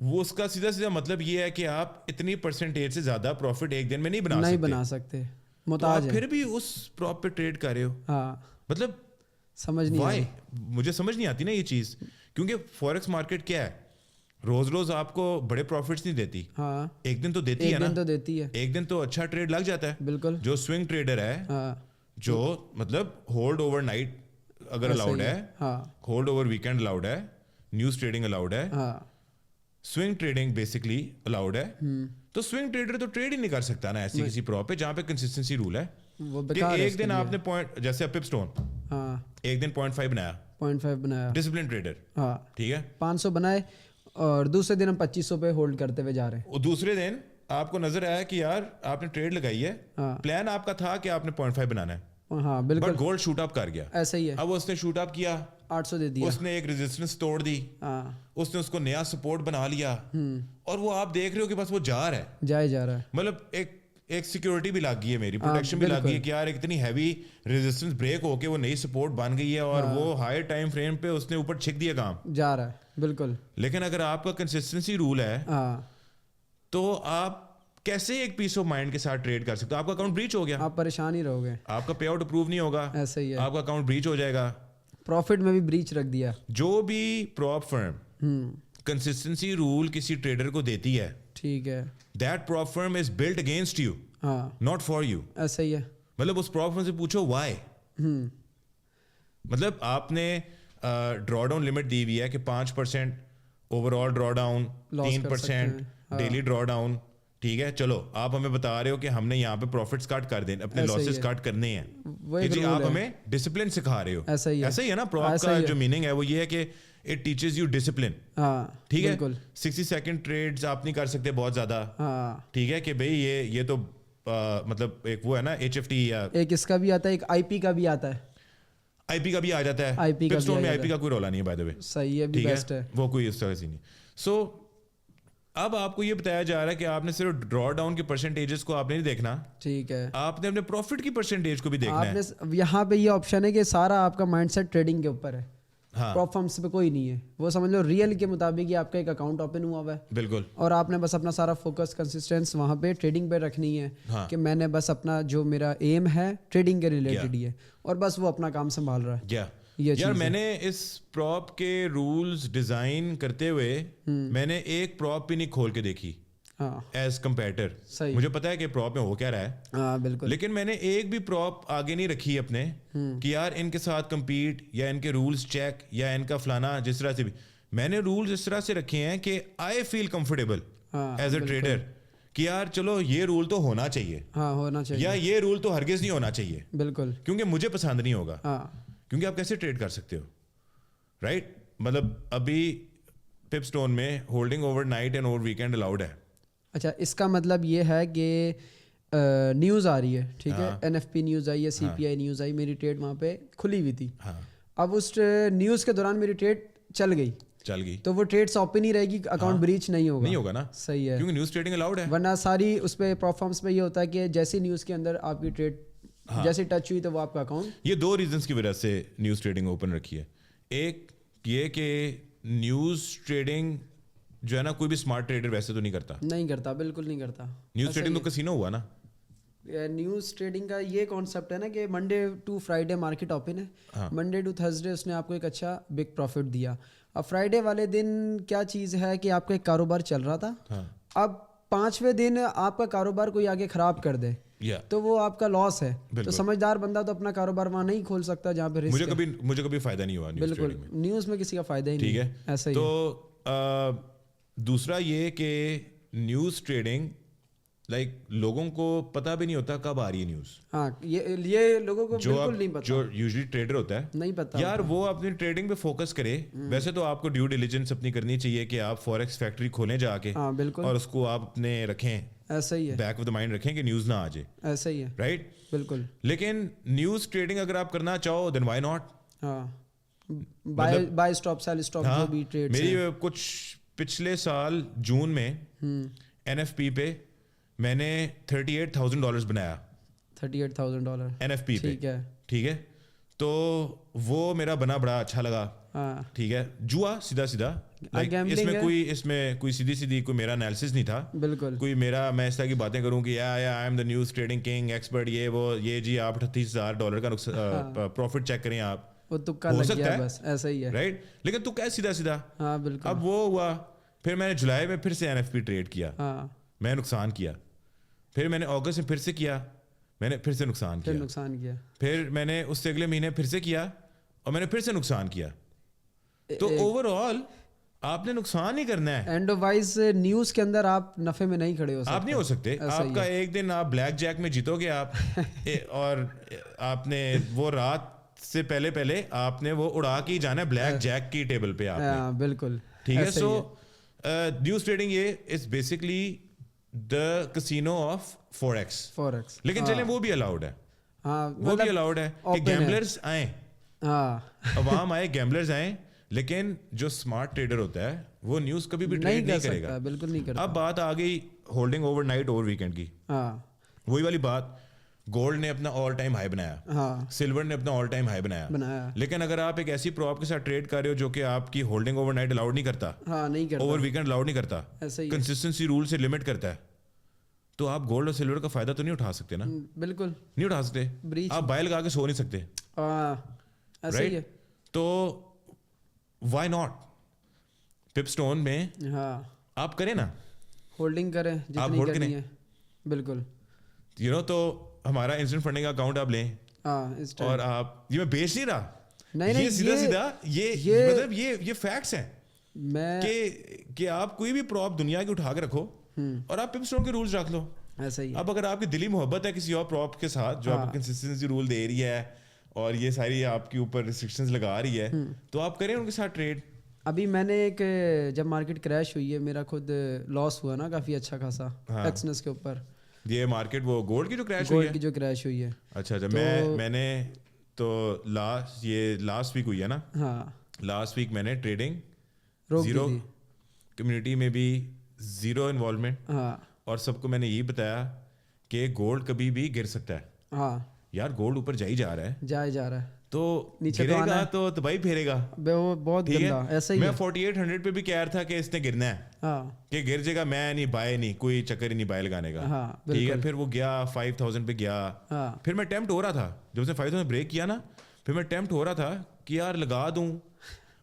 وہ اس کا سیدھا سیدھا مطلب یہ ہے کہ آپ اتنی پرسنٹیج سے زیادہ پروفٹ ایک دن میں نہیں بنا سکتے، تو محتاج آپ پھر بھی اس پراپ پہ ٹریڈ کر رہے ہو. ہاں مطلب سمجھ نہیں آئی. مجھے سمجھ نہیں آتی نا یہ چیز, کیونکہ فوریکس مارکیٹ کیا ہے, روز روز آپ کو بڑے پروفٹس نہیں دیتی. ہاں ایک دن تو دیتی ہے نا, تو دیتی ہے ایک دن تو اچھا ٹریڈ لگ جاتا ہے. بالکل. جو سوئنگ ٹریڈر ہے, ہاں جو مطلب ہولڈ اوور نائٹ اگر الاؤڈ ہے, ہاں ہولڈ اوور ویکینڈ الاؤڈ ہے, نیوز ٹریڈنگ الاؤڈ ہے, ہاں سوئنگ ٹریڈنگ بیسکلی الاؤڈ ہے, تو سوئنگ ٹریڈر تو ٹریڈ ہی نہیں کر سکتا نا ایسی کسی پراپ پہ جہاں پہ کنسسٹنسی رول ہے وہ کہ ایک دن آپ نے پوائنٹ, جیسے پپ اسٹون ہاں ایک دن 0.5 بنایا, 0.5 بنایا, ڈسپلن ٹریڈر, ہاں ٹھیک ہے, 500 بنائے اور دوسرے دن ہم 2500 پہ ہولڈ کرتے ہوئے جا رہے ہیں. اور دوسرے دن آپ کو نظر آیا کہ یار آپ نے ٹریڈ لگائی ہے, پلان آپ کا تھا کہ آپ نے 0.5 بنانا ہے, ہاں بالکل, بٹ گولڈ شوٹ اپ کر گیا. ایسا ہی ہے. اب اس نے شوٹ اپ کیا, 800 دے دیا, اس نے ایک ریزسٹنس توڑ دی, ہاں اس نے اس کو نیا سپورٹ بنا لیا, اور وہ آپ دیکھ رہے ہو کہ بس وہ جا رہا ہے. مطلب ایک سیکورٹی بھی لگ گئی ہے, میری پروٹیکشن بھی لگ گئی ہے کہ یار اتنی ہیوی ریزسٹنس بریک ہو کے وہ نئی سپورٹ بن گئی ہے, اور وہ ہائی ٹائم فریم پہ اس نے اوپر چھک دیا کام, جا رہا ہے. بالکل. لیکن اگر آپ کا کنسسٹنسی رول ہے تو آپ کیسے ایک پیس آف مائنڈ کے ساتھ ٹریڈ کر سکتے ہو؟ آپ کا اکاؤنٹ بریچ ہو گیا, آپ پریشان ہی رہو گے, آپ کا پے آؤٹ اپروو نہیں ہوگا, ایسا ہی ہے, آپ کا اکاؤنٹ بریچ ہو جائے گا, پروفٹ میں بھی بریچ رکھ دیا. جو بھی پراپ فرم کنسسٹنسی رول کسی ٹریڈر کو دیتی ہے, ٹھیک ہے, that prop firm is built against you, ہاں ناٹ فار یو. ایسا ہی ہے. مطلب اس پراپ فرم سے پوچھو وائی. مطلب آپ نے ڈرا ڈاؤن لمٹ دی ہوئی ہے کہ 5% اوور آل ڈرا ڈاؤن, 3% ڈیلی ڈرا ڈاؤن, ٹھیک ہے, چلو آپ ہمیں بتا رہے ہو کہ ہم نے یہاں پہ پروفٹس کٹ کر دینے, اپنے لاسز کٹ کرنے ہیں, کہ جی آپ ہمیں ڈسپلن سکھا رہے ہو. ایسا ہی ہے نا, پراپ کا جو میننگ ہے وہ یہ ہے کہ اٹ ٹیچز یو ڈسپلن. ٹھیک ہے, 60 سیکنڈ ٹریڈز آپ نہیں کر سکتے بہت زیادہ, ٹھیک ہے, کہ بھائی یہ تو مطلب ایک وہ ہے نا HFT, یا ایک اس کا بھی آتا ہے, ایک IP کا بھی آتا ہے, IP کا بھی آ جاتا ہے. پپ اسٹون میں IP کا کوئی رولا نہیں ہے بائی دی وے, صحیح ہے, بھی بیسٹ ہے, وہ کوئی اس طرح سے نہیں. سو اب آپ کو یہ بتایا جا رہا ہے کہ آپ نے صرف ڈرا ڈاؤن کی پرسنٹیجز کو آپ نے نہیں دیکھنا, ٹھیک ہے, آپ نے اپنے پروفٹ کی پرسنٹیج کو بھی دیکھنا ہے. یہاں پہ یہ آپشن ہے کہ سارا آپ کا مائنڈ سیٹ ٹریڈنگ کے اوپر ہے, پراپ فرمس پہ کوئی نہیں ہے. وہ سمجھ لو ریئل کے مطابق آپ کا ایک اکاؤنٹ اوپن ہوا ہوا ہے, بالکل, اور آپ نے بس اپنا سارا فوکس کنسسٹنس وہاں پہ ٹریڈنگ پہ رکھنی ہے, کہ میں نے بس اپنا جو میرا ایم ہے ٹریڈنگ کے ریلیٹڈ ہی ہے, اور بس وہ اپنا کام سنبھال رہا ہے. یار میں نے اس پراپ کے رولز ڈیزائن کرتے ہوئے میں نے ایک پراپ بھی نہیں کھول کے دیکھی ایز کمپیٹر. مجھے پتا ہے کہ پراپ میں ہو کیا رہا ہے, بالکل, لیکن میں نے ایک بھی پراپ آگے نہیں رکھی اپنے کہ یار ان کے ساتھ کمپیٹ, یا ان کے رولز چیک, یا ان کا فلانا, جس طرح سے بھی. میں نے رولز اس طرح سے رکھے ہیں کہ I feel comfortable as a trader کہ یار چلو یہ رول تو ہونا چاہیے, یا یہ رول تو ہرگز نہیں ہونا چاہیے, بالکل, کیونکہ مجھے پسند نہیں ہوگا. کیونکہ آپ کیسے ٹریڈ کر سکتے ہو, رائٹ؟ مطلب ابھی پپ اسٹون میں holding over night and over weekend allowed ہے. اچھا, اس کا مطلب یہ ہے کہ نیوز آ رہی ہے, ٹھیک ہے, NFP نیوز آئی ہے, CPI نیوز آئی, میری ٹریڈ وہاں پہ کھلی ہوئی تھی. اب اس نیوز کے دوران میری ٹریڈ چل گئی, تو وہ ٹریڈ اوپن ہی رہے گی, اکاؤنٹ بریچ نہیں ہوگا نا. صحیح ہے, کیونکہ نیوز ٹریڈنگ الاؤڈ ہے. ورنہ ساری اس پہ پراپ فرمس پہ یہ ہوتا ہے کہ جیسی نیوز کے اندر آپ کی ٹریڈ جیسے ٹچ ہوئی تو وہ آپ کا اکاؤنٹ. یہ 2 ریزنس کی وجہ سے نیوز ٹریڈنگ اوپن رکھی ہے. ایک یہ کہ نیوز ٹریڈنگ جو ہے نا, کوئی بھی اسمارٹ ٹریڈر ویسے تو نہیں کرتا, بالکل نہیں کرتا. نیوز ٹریڈنگ تو کسینو ہوا نا. نیوز ٹریڈنگ کا یہ کانسیپٹ ہے نا کہ Monday to Friday market open ہے, منڈے ٹو تھرسڈے اس نے آپ کو ایک اچھا بگ پروفٹ دیا. اب فرائیڈے والے دن کیا چیز ہے کہ آپ کا ایک کاروبار چل رہا تھا, اب 5ویں دن آپ کا کاروبار کوئی آگے خراب کر دے تو وہ آپ کا لاس ہے. تو سمجھدار بندہ تو اپنا کاروبار وہاں نہیں کھول سکتا جہاں پہ رسک ہے. مجھے کبھی فائدہ نہیں ہوا. بالکل, نیوز میں کسی کا فائدہ ہی نہیں. ٹھیک ہے, ایسا ہی. تو دوسرا یہ کہ نیوز ٹریڈنگ لائک لوگوں کو پتہ بھی نہیں ہوتا کب آ رہی ہے نیوز. ہاں, یہ لوگوں کو بالکل نہیں پتا. جو یوزلی ٹریڈر ہوتا ہے نہیں پتا یار, وہ اپنی ٹریڈنگ پہ فوکس کرے. ویسے تو آپ کو ڈیو ڈیلیجنس اپنی کرنی چاہیے کہ آپ فوریکس فیکٹری کھولیں جا کے, اور اس کو آپ اپنے رکھیں, ایسا ہی ہے, بیک آف دا مائنڈ رکھیں کہ نیوز نہ آ جائے. ایسا ہی ہے, رائٹ, بالکل. لیکن نیوز ٹریڈنگ اگر آپ کرنا چاہو دین وائی ناٹ. ہاں, بائی اسٹاپ سیل اسٹاپ جو بھی ٹریڈ. میری کچھ پچھلے سال جون میں NFP پہ میں نے $38,000 بنایا. $38,000 NFP پہ, ٹھیک ہے. تو وہ میرا بنا بڑا اچھا لگا. ہاں ٹھیک ہے, جوا سیدھا سیدھا, اس میں کوئی سیدھی سیدھی کوئی میرا انالیسس نہیں تھا. بالکل کوئی میرا میں اس طرح کی باتیں کروں کہ I am the news trading king expert, یہ وہ یہ جی آپ $38,000 کا پروفٹ چیک کریں آپ, وہ تکا لگ گیا بس ایسا ہی ہے رائٹ. لیکن تو کیا سیدھا سیدھا. ہاں بالکل. اب وہ ہوا, پھر میں نے جولائی میں پھر سے NFP ٹریڈ کیا, میں نقصان کیا. پھر میں نے اگست میں پھر سے کیا, میں نے پھر سے نقصان کیا. پھر میں نے اس سے اگلے مہینے پھر سے کیا اور میں نے پھر سے نقصان کیا. تو اوور آل آپ نے نقصان ہی کرنا ہے. اینڈ وائز نیوز کے اندر آپ نفع میں نہیں کھڑے ہو سکتے. آپ نہیں ہو سکتے. آپ کا ایک دن آپ بلیک جیک میں جیتو گے آپ, اور آپ نے وہ رات سے پہلے آپ نے وہ اڑا کے جانا ہے بلیک جیک کی ٹیبل پہ آپ نے. بالکل ٹھیک ہے. سو نیوز ٹریڈنگ یہ is basically the casino of forex. لیکن چلیں وہ بھی الاؤڈ ہے, وہ بھی الاؤڈ ہے کہ گیمبلرز آئیں, عوام آئے, گیمبلرز آئیں, لیکن جو اسمارٹ ٹریڈر ہوتا ہے وہ نیوز کبھی بھی ٹریڈ نہیں کرے گا. بالکل نہیں کرتا. اب بات آ گئی holding over night over weekend کی. وہی والی بات, گولڈ نے اپنا آل ٹائم ہائی بنایا, سلور نے اپنا آل ٹائم ہائی بنایا. لیکن اگر آپ ایک ایسی پراپ کے ساتھ ٹریڈ کر رہے ہو جو کہ آپ کی ہولڈنگ اوور نائٹ الاؤڈ نہیں کرتا, اوور ویکینڈ الاؤڈ نہیں کرتا, کنسسٹنسی رول سے لمٹ کرتا ہے, تو آپ گولڈ اور سلور کا فائدہ تو نہیں اٹھا سکتے نا. بالکل نہیں اٹھا سکتے. آپ بائی لگا کے سو نہیں سکتے. رائٹ. تو وائی ناٹ پپ سٹون میں آپ کریں نا, ہولڈنگ کریں جتنی کرنی ہے. بالکل. یو نو, تو ہمارا انسٹنٹ فنڈنگ کا اکاؤنٹ آپ لیں اور آپ, یہ میں بیچ نہیں رہا, یہ سیدھا سیدھا یہ مطلب یہ فیکٹس ہیں کہ آپ کوئی بھی پراپ دنیا کی اٹھا کے رکھو اور آپ پپ سٹون کے رولز رکھ لو. ایسا ہی. اب اگر آپ کی دلی محبت ہے کسی اور پراپ کے ساتھ جو آپ کو کنسسٹنسی رول دے رہی ہے اور یہ ساری آپ کے اوپر ریسٹرکشنز لگا رہی ہے, تو آپ کریں ان کے ساتھ ٹریڈ. ابھی میں نے ایک, جب مارکیٹ کریش ہوئی ہے, میرا خود لاس ہوا نا کافی اچھا خاصا ایکسنس کے اوپر. یہ مارکیٹ وہ گولڈ کی جو کریش ہوئی ہے. اچھا میں نے تو لاسٹ ویک ہوئی ہے نا. لاسٹ ویک میں نے ٹریڈنگ زیرو, کمیونٹی میں بھی زیرو انوالومنٹ, اور سب کو میں نے یہی بتایا کہ گولڈ کبھی بھی گر سکتا ہے. یار گولڈ اوپر جا رہا ہے تو گرے گا تو تباہی پھیرے گا. وہ بہت گندا ایسا ہی ہے. میں 4800 پہ بھی کہہ رہا تھا کہ اس نے گرنا ہے, کہ گر جائے گا, میں نہیں بائے نہیں, کوئی چکر ہی نہیں بائے لگانے کا. ٹھیک ہے. پھر وہ گیا 5000 پہ گیا. پھر میں ٹیمپٹ ہو رہا تھا جب اس نے 5000 بریک کیا نا, پھر میں ٹیمپٹ ہو رہا تھا کہ یار لگا دوں.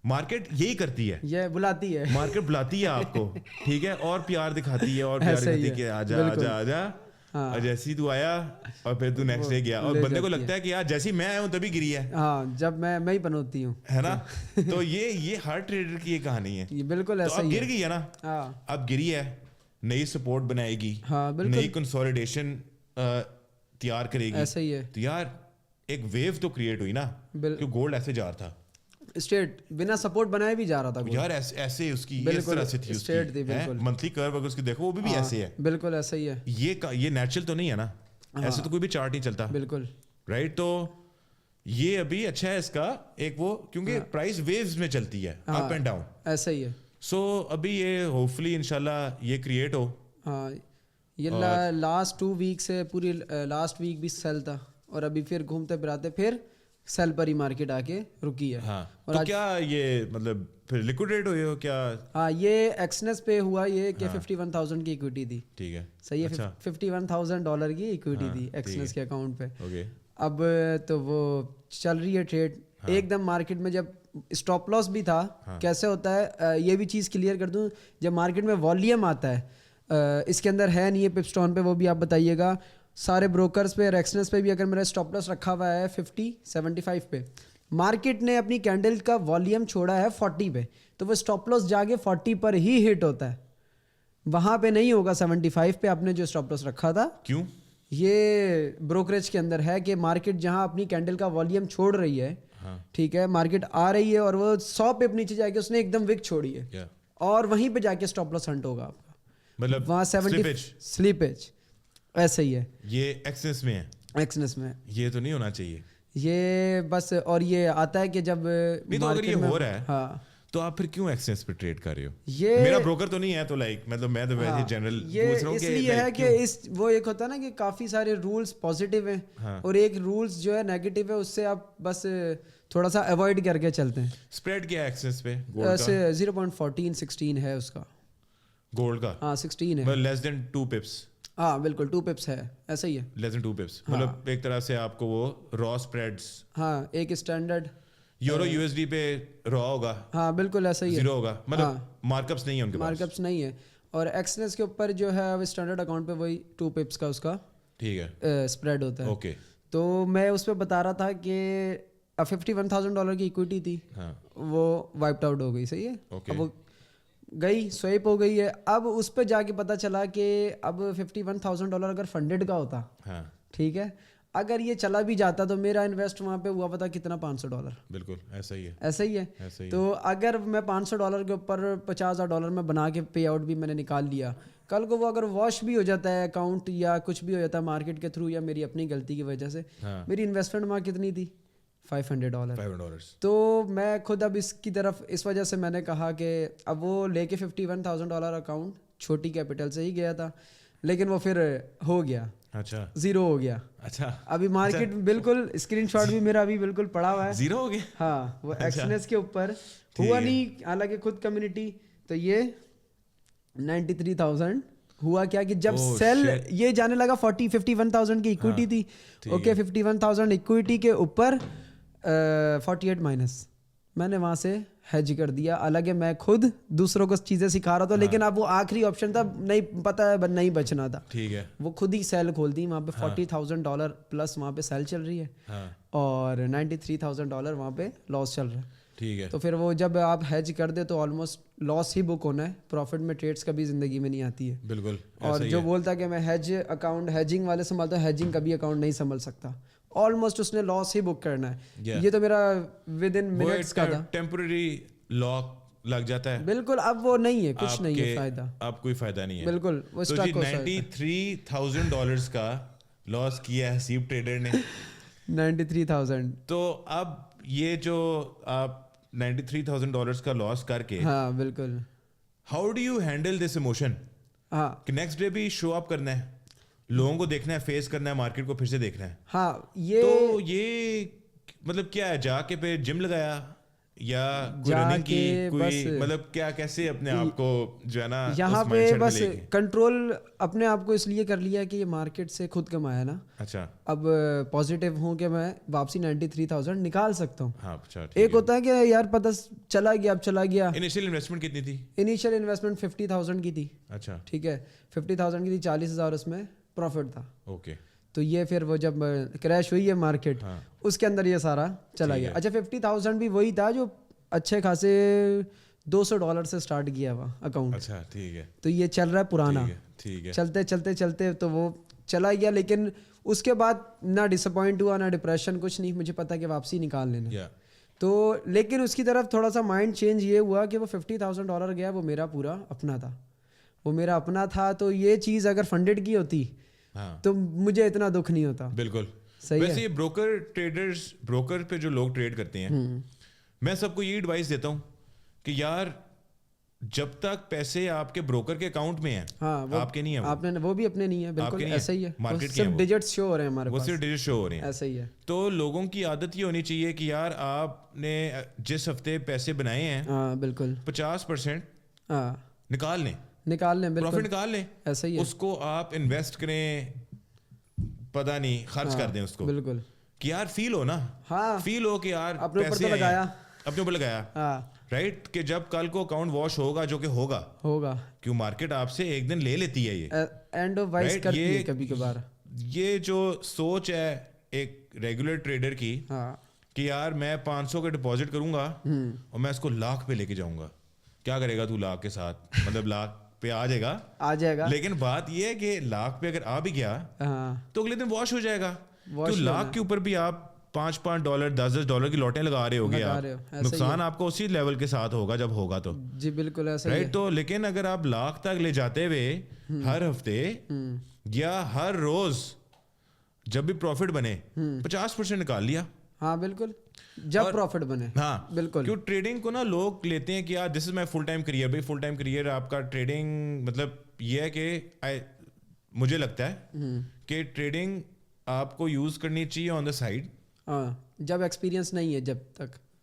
مارکیٹ یہی کرتی ہے, یہ بلاتی ہے, مارکیٹ بلاتی ہے آپ کو. ٹھیک ہے. اور پیار دکھاتی ہے, اور پیار دکھاتی ہے کہ آجا, اور جیسی تو آیا اور پھر تو نیکسٹ ڈے گیا, اور بندے کو لگتا ہے کہ یار جیسی میں آیا ہوں تبھی گری ہے. جب میں ہی بنوتی ہوں, ہے نا. تو یہ ہر ٹریڈر کی یہ کہانی ہے. بالکل ایسا ہی. اب گر گئی ہے نا, اب گری ہے, نئی سپورٹ بنائے گی, نئی کنسولیڈیشن تیار کرے گی. ایسا ہی ہے. تو یار ایک ویو تو کریٹ ہوئی نا, کہ گولڈ ایسے جا رہا تھا اسٹریٹ بنا سپورٹ بنائے بھی جا رہا تھا یار, ایسے اس کی اس طرح سے تھی اسٹریٹ تھی. بالکل منتھلی کرو اگر اس کی دیکھو وہ بھی ایسے ہے. بالکل ایسا ہی ہے. یہ نیچرل تو نہیں ہے نا, ایسے تو کوئی بھی چارٹ نہیں چلتا. بالکل رائٹ. تو یہ ابھی اچھا ہے اس کا ایک وہ, کیونکہ پرائس ویوز میں چلتی ہے, اپ اینڈ ڈاؤن. ایسا ہی ہے. سو ابھی یہ ہوپ فلی انشاءاللہ یہ کریٹ ہو. یہ لاسٹ 2 ویک سے پوری لاسٹ ویک بھی سیل تھا, اور ابھی پھر گھومتے پھراتے پھر سیل پر ہی مارکیٹ آ کے رکی ہے. تو کیا یہ مطلب پھر لیکویڈیٹ ہوئی ہو کیا؟ یہ ایکسنس پہ ہوا یہ کہ 51,000 کی ایکویٹی تھی. ٹھیک ہے. صحیح ہے. $51,000 کی ایکویٹی تھی ایکسنس کے اکاؤنٹ پہ. اب تو وہ چل رہی ہے ٹریڈ. ایک دم مارکیٹ میں جب اسٹاپ لاس بھی تھا, کیسے ہوتا ہے یہ بھی چیز کلیئر کر دوں, جب مارکیٹ میں والیوم آتا ہے, اس کے اندر ہے نہیں ہے پپ سٹون پہ, وہ بھی آپ بتائیے گا. سارے بروکرز پہ اور ایکسنس پہ بھی اگر میرا اسٹاپ لاس رکھا ہوا ہے 50-75 پہ, مارکیٹ نے اپنی کینڈل کا والیوم چھوڑا ہے 40 پہ, تو وہ اسٹاپ لاس جا کے 40 پر ہی ہٹ ہوتا ہے, وہاں پہ نہیں ہوگا 75 پہ آپ نے جو اسٹاپ لاس رکھا تھا. کیوں؟ یہ بروکریج کے اندر ہے کہ مارکیٹ جہاں اپنی کینڈل کا والیوم چھوڑ رہی ہے, ٹھیک ہے, مارکیٹ آ رہی ہے اور وہ 100 پہ نیچے جا کے اس نے ایک دم وک چھوڑی ہے, اور وہیں پہ جا کے اسٹاپ لاس ہنٹ ہوگا آپ کا. مطلب وہاں 70 سلیپیج. ایسا ہی ہے. یہ ایکسنس میں ہے. ایکسنس میں یہ تو نہیں ہونا چاہیے یہ بس. اور یہ آتا ہے کہ جب نہیں تو اگر یہ ہو رہا ہے تو آپ پھر کیوں ایکسچینج پہ ٹریڈ کر رہے ہو؟ یہ میرا بروکر تو نہیں ہے تو لائک مطلب میں تو ویسے جنرل پوچھ رہا ہوں اس کہ لیے ہے کہ اس وہ ایک ہوتا ہے نا کہ کافی سارے رولز پازیٹیو ہیں اور ایک رولز جو ہے نیگیٹو ہے, اس سے آپ بس تھوڑا سا اوائڈ کر کے چلتے ہیں. اسپریڈ کیا ہے ایکسچینج پہ؟ 0.1416 ہے اس کا گولڈ کا. ہاں 16 ہے, لیس دین 2 پپس. ہاں بالکل 2 پپس ہے, ایسا ہی ہے. لیس دین 2 پپس مطلب ایک طرح سے آپ کو وہ را اسپریڈس. ہاں ایک standard euro U S D پہ را ہوگا. ہاں بالکل ایسا ہی ہے, زیرو ہوگا مطلب مارک اپس نہیں ہے ان کے پاس. مارک اپس نہیں ہے. اور ایکسنس کے اوپر جو ہے اسٹینڈرڈ اکاؤنٹ پہ وہی 2 پپس کا اس کا ٹھیک ہے اسپریڈ ہوتا ہے. اوکے. تو میں اس پہ بتا رہا تھا کہ $51,000 کی اکویٹی تھی, وہ وائپڈ آؤٹ ہو گئی. صحیح ہے, اب وہ گئی سویپ ہو گئی ہے. اب اس پہ جا کے پتا چلا کہ اب $51,000 اگر فنڈڈ کا ہوتا, ٹھیک ہے, اگر یہ چلا بھی جاتا تو میرا انویسٹ وہاں پہ ہوا پتا کتنا $500. بالکل ایسا ہی ہے, ایسا ہی ہے. تو اگر میں $500 کے اوپر $50,000 میں بنا کے پے آؤٹ بھی میں نے نکال لیا, کل کو وہ اگر واش بھی ہو جاتا ہے اکاؤنٹ یا کچھ بھی ہو جاتا ہے مارکیٹ کے تھرو یا میری اپنی غلطی کی وجہ سے, میری انویسٹمنٹ وہاں کتنی تھی $500. تو میں خود اب اس کی طرف اس وجہ سے میں نے کہا کہ اب وہ لے کے $51,000 اکاؤنٹ چھوٹی کیپٹل سے ہی گیا تھا, لیکن وہ پھر ہو گیا, اچھا زیرو ہو گیا. اچھا ابھی مارکیٹ بالکل اسکرین شاٹ بھی میرا ابھی بالکل پڑا ہوا ہے, زیرو ہو گیا. ہاں وہ ایکسنس کے اوپر ہوا نہیں, حالانکہ خود کمیونٹی. تو یہ 93,000 ہوا کیا کہ جب سیل یہ جانے لگا 51,000 کی اکویٹی تھی, اوکے 51,000 اکویٹی کے اوپر 48 مائنس میں نے وہاں سے ہیج کر دیا. حالانکہ میں خود دوسروں کو چیزیں سکھا رہا تھا, لیکن اب وہ آخری آپشن تھا, نہیں پتا ہے نہیں بچنا تھا. ٹھیک ہے, وہ خود ہی سیل کھول دی وہاں پہ. $40,000 پلس وہاں پہ سیل چل رہی ہے, اور $93,000 وہاں پہ لاس چل رہا ہے. ٹھیک ہے. تو پھر وہ جب آپ ہیج کر دے تو آلموسٹ لاس ہی بک ہونا ہے, پروفٹ میں ٹریڈس کبھی زندگی میں نہیں آتی ہے. بالکل. اور جو بولتا ہے کہ میں ہیج اکاؤنٹ ہیجنگ والے سنبھالتا ہوں, ہیجنگ کبھی اکاؤنٹ نہیں سنبھل سکتا, آلموسٹ اس نے لاس ہی بک کرنا ہے. یہ تو میرا ود ان منٹس کا تھا. ٹیمپرری لاک لگ جاتا ہے. بالکل اب وہ نہیں ہے, کچھ نہیں ہے فائدہ, اب کوئی فائدہ نہیں ہے. بالکل وہ اسٹاک $93,000 کا لاس کیا ہے حسیب ٹریڈر نے. 93,000. تو اب یہ جو آپ $93,000 کا لاس کر کے, ہاں بالکل, how do you handle this emotion? ہاں کہ نیکسٹ ڈے بھی شو اپ کرنا ہے, لوگوں کو دیکھنا ہے, فیس کرنا ہے, مارکیٹ کو پھر سے دیکھنا ہے. ہاں تو یہ مطلب کیا ہے, جا کے پہ جم لگایا یا رننگ کی کوئی مطلب کیا, کیسے اپنے آپ کو جو ہے نا یہاں پہ بس کنٹرول اپنے آپ کو اس لیے کر لیا کہ یہ مارکیٹ سے خود کمایا نا. اچھا اب پازیٹیو ہوں کہ میں واپسی 93,000 نکال سکتا ہوں. ہاں اچھا. ایک ہوتا ہے کہ یار پتہ چلا گیا, اب چلا گیا. انیشیل انویسٹمنٹ کتنی تھی؟ انیشیل انویسٹمنٹ 50,000 کی تھی. اچھا ٹھیک ہے, 50,000 کی تھی, 40,000 اس میں پروفٹ تھا. اوکے. تو یہ پھر وہ جب کریش ہوئی ہے مارکیٹ, اس کے اندر یہ سارا چلا گیا. اچھا 50,000 بھی وہی تھا جو اچھے خاصے $200 سے اسٹارٹ کیا ہوا اکاؤنٹ. اچھا ٹھیک ہے. تو یہ چل رہا ہے پرانا, ٹھیک ہے, چلتے چلتے چلتے تو وہ چلا گیا. لیکن اس کے بعد نہ ڈسپوائنٹ ہوا, نہ ڈپریشن, کچھ نہیں. مجھے پتا کہ واپسی نکال لینا. تو لیکن اس کی طرف تھوڑا سا مائنڈ چینج یہ ہوا کہ وہ $50,000 گیا, وہ میرا پورا اپنا تھا, وہ میرا اپنا تھا. تو یہ چیز اگر فنڈڈ کی ہوتی تو مجھے اتنا دکھ نہیں ہوتا. بالکل صحیح ہے. ویسے یہ بروکر پہ جو لوگ ٹریڈ کرتے ہیں, میں سب کو یہ ایڈوائس دیتا ہوں کہ یار جب تک پیسے آپ کے بروکر کے اکاؤنٹ میں ہیں, آپ کے نہیں ہیں, آپ نے وہ بھی اپنے نہیں ہے. بالکل ایسا ہی ہے, مارکیٹ صرف ڈیجٹس شو ہو رہے ہیں ہمارے پاس, وہ صرف ڈیجٹ شو ہو رہے ہیں. ایسا ہی ہے. تو لوگوں کی عادت یہ ہونی چاہیے کہ یار آپ نے جس ہفتے پیسے بنائے ہیں, ہاں بالکل 50% نکال لیں, پروفٹ نکال لیں. ایسا ہی ہے. اس کو آپ انویسٹ کریں, پتہ نہیں خرچ کر دیں اس کو. بالکل کہ یار فیل ہو نا, فیل ہو کہ یار اپنے اوپر لگایا, رائٹ, کہ جب کل کو اکاؤنٹ واش ہوگا, جو کہ ہوگا کیوں مارکیٹ آپ سے ایک دن لے لیتی ہے, یہ اینڈ آف وائس کرتی ہے کبھی کبھار. یہ جو سوچ ہے ایک ریگولر ٹریڈر کی کہ یار میں 500 کا ڈپازٹ کروں گا اور میں اس کو $1,00,000 پہ لے کے جاؤں گا, کیا کرے گا تو $1,00,000 کے ساتھ, مطلب $1,00,000 پہ آ جائے گا. لیکن بات یہ ہے کہ $1,00,000 پہ اگر آ بھی گیا تو اگلے دن واش ہو جائے گا. تو $1,00,000 کے اوپر بھی آپ $5 $10 کی لوٹیں لگا رہے ہوگے, نقصان آپ کو اسی لیول کے ساتھ ہوگا جب ہوگا تو. جی بالکل ایسا رائٹ. تو لیکن اگر آپ $1,00,000 تک لے جاتے ہوئے ہر ہفتے یا ہر روز جب بھی پروفٹ بنے 50% نکال لیا, ہاں بالکل, جب پروفٹ بنے. ہاں بالکل. کیوں ٹریڈنگ کو نا لوگ لیتے ہیں کہ یار دس از مائی فل ٹائم کریئر. بھائی فل ٹائم کریئر آپ کا ٹریڈنگ مطلب یہ ہے کہ مجھے لگتا ہے کہ ٹریڈنگ آپ کو یوز کرنی چاہیے آن دا سائڈ. ہاں جب ایکسپیرینس نہیں ہے, جب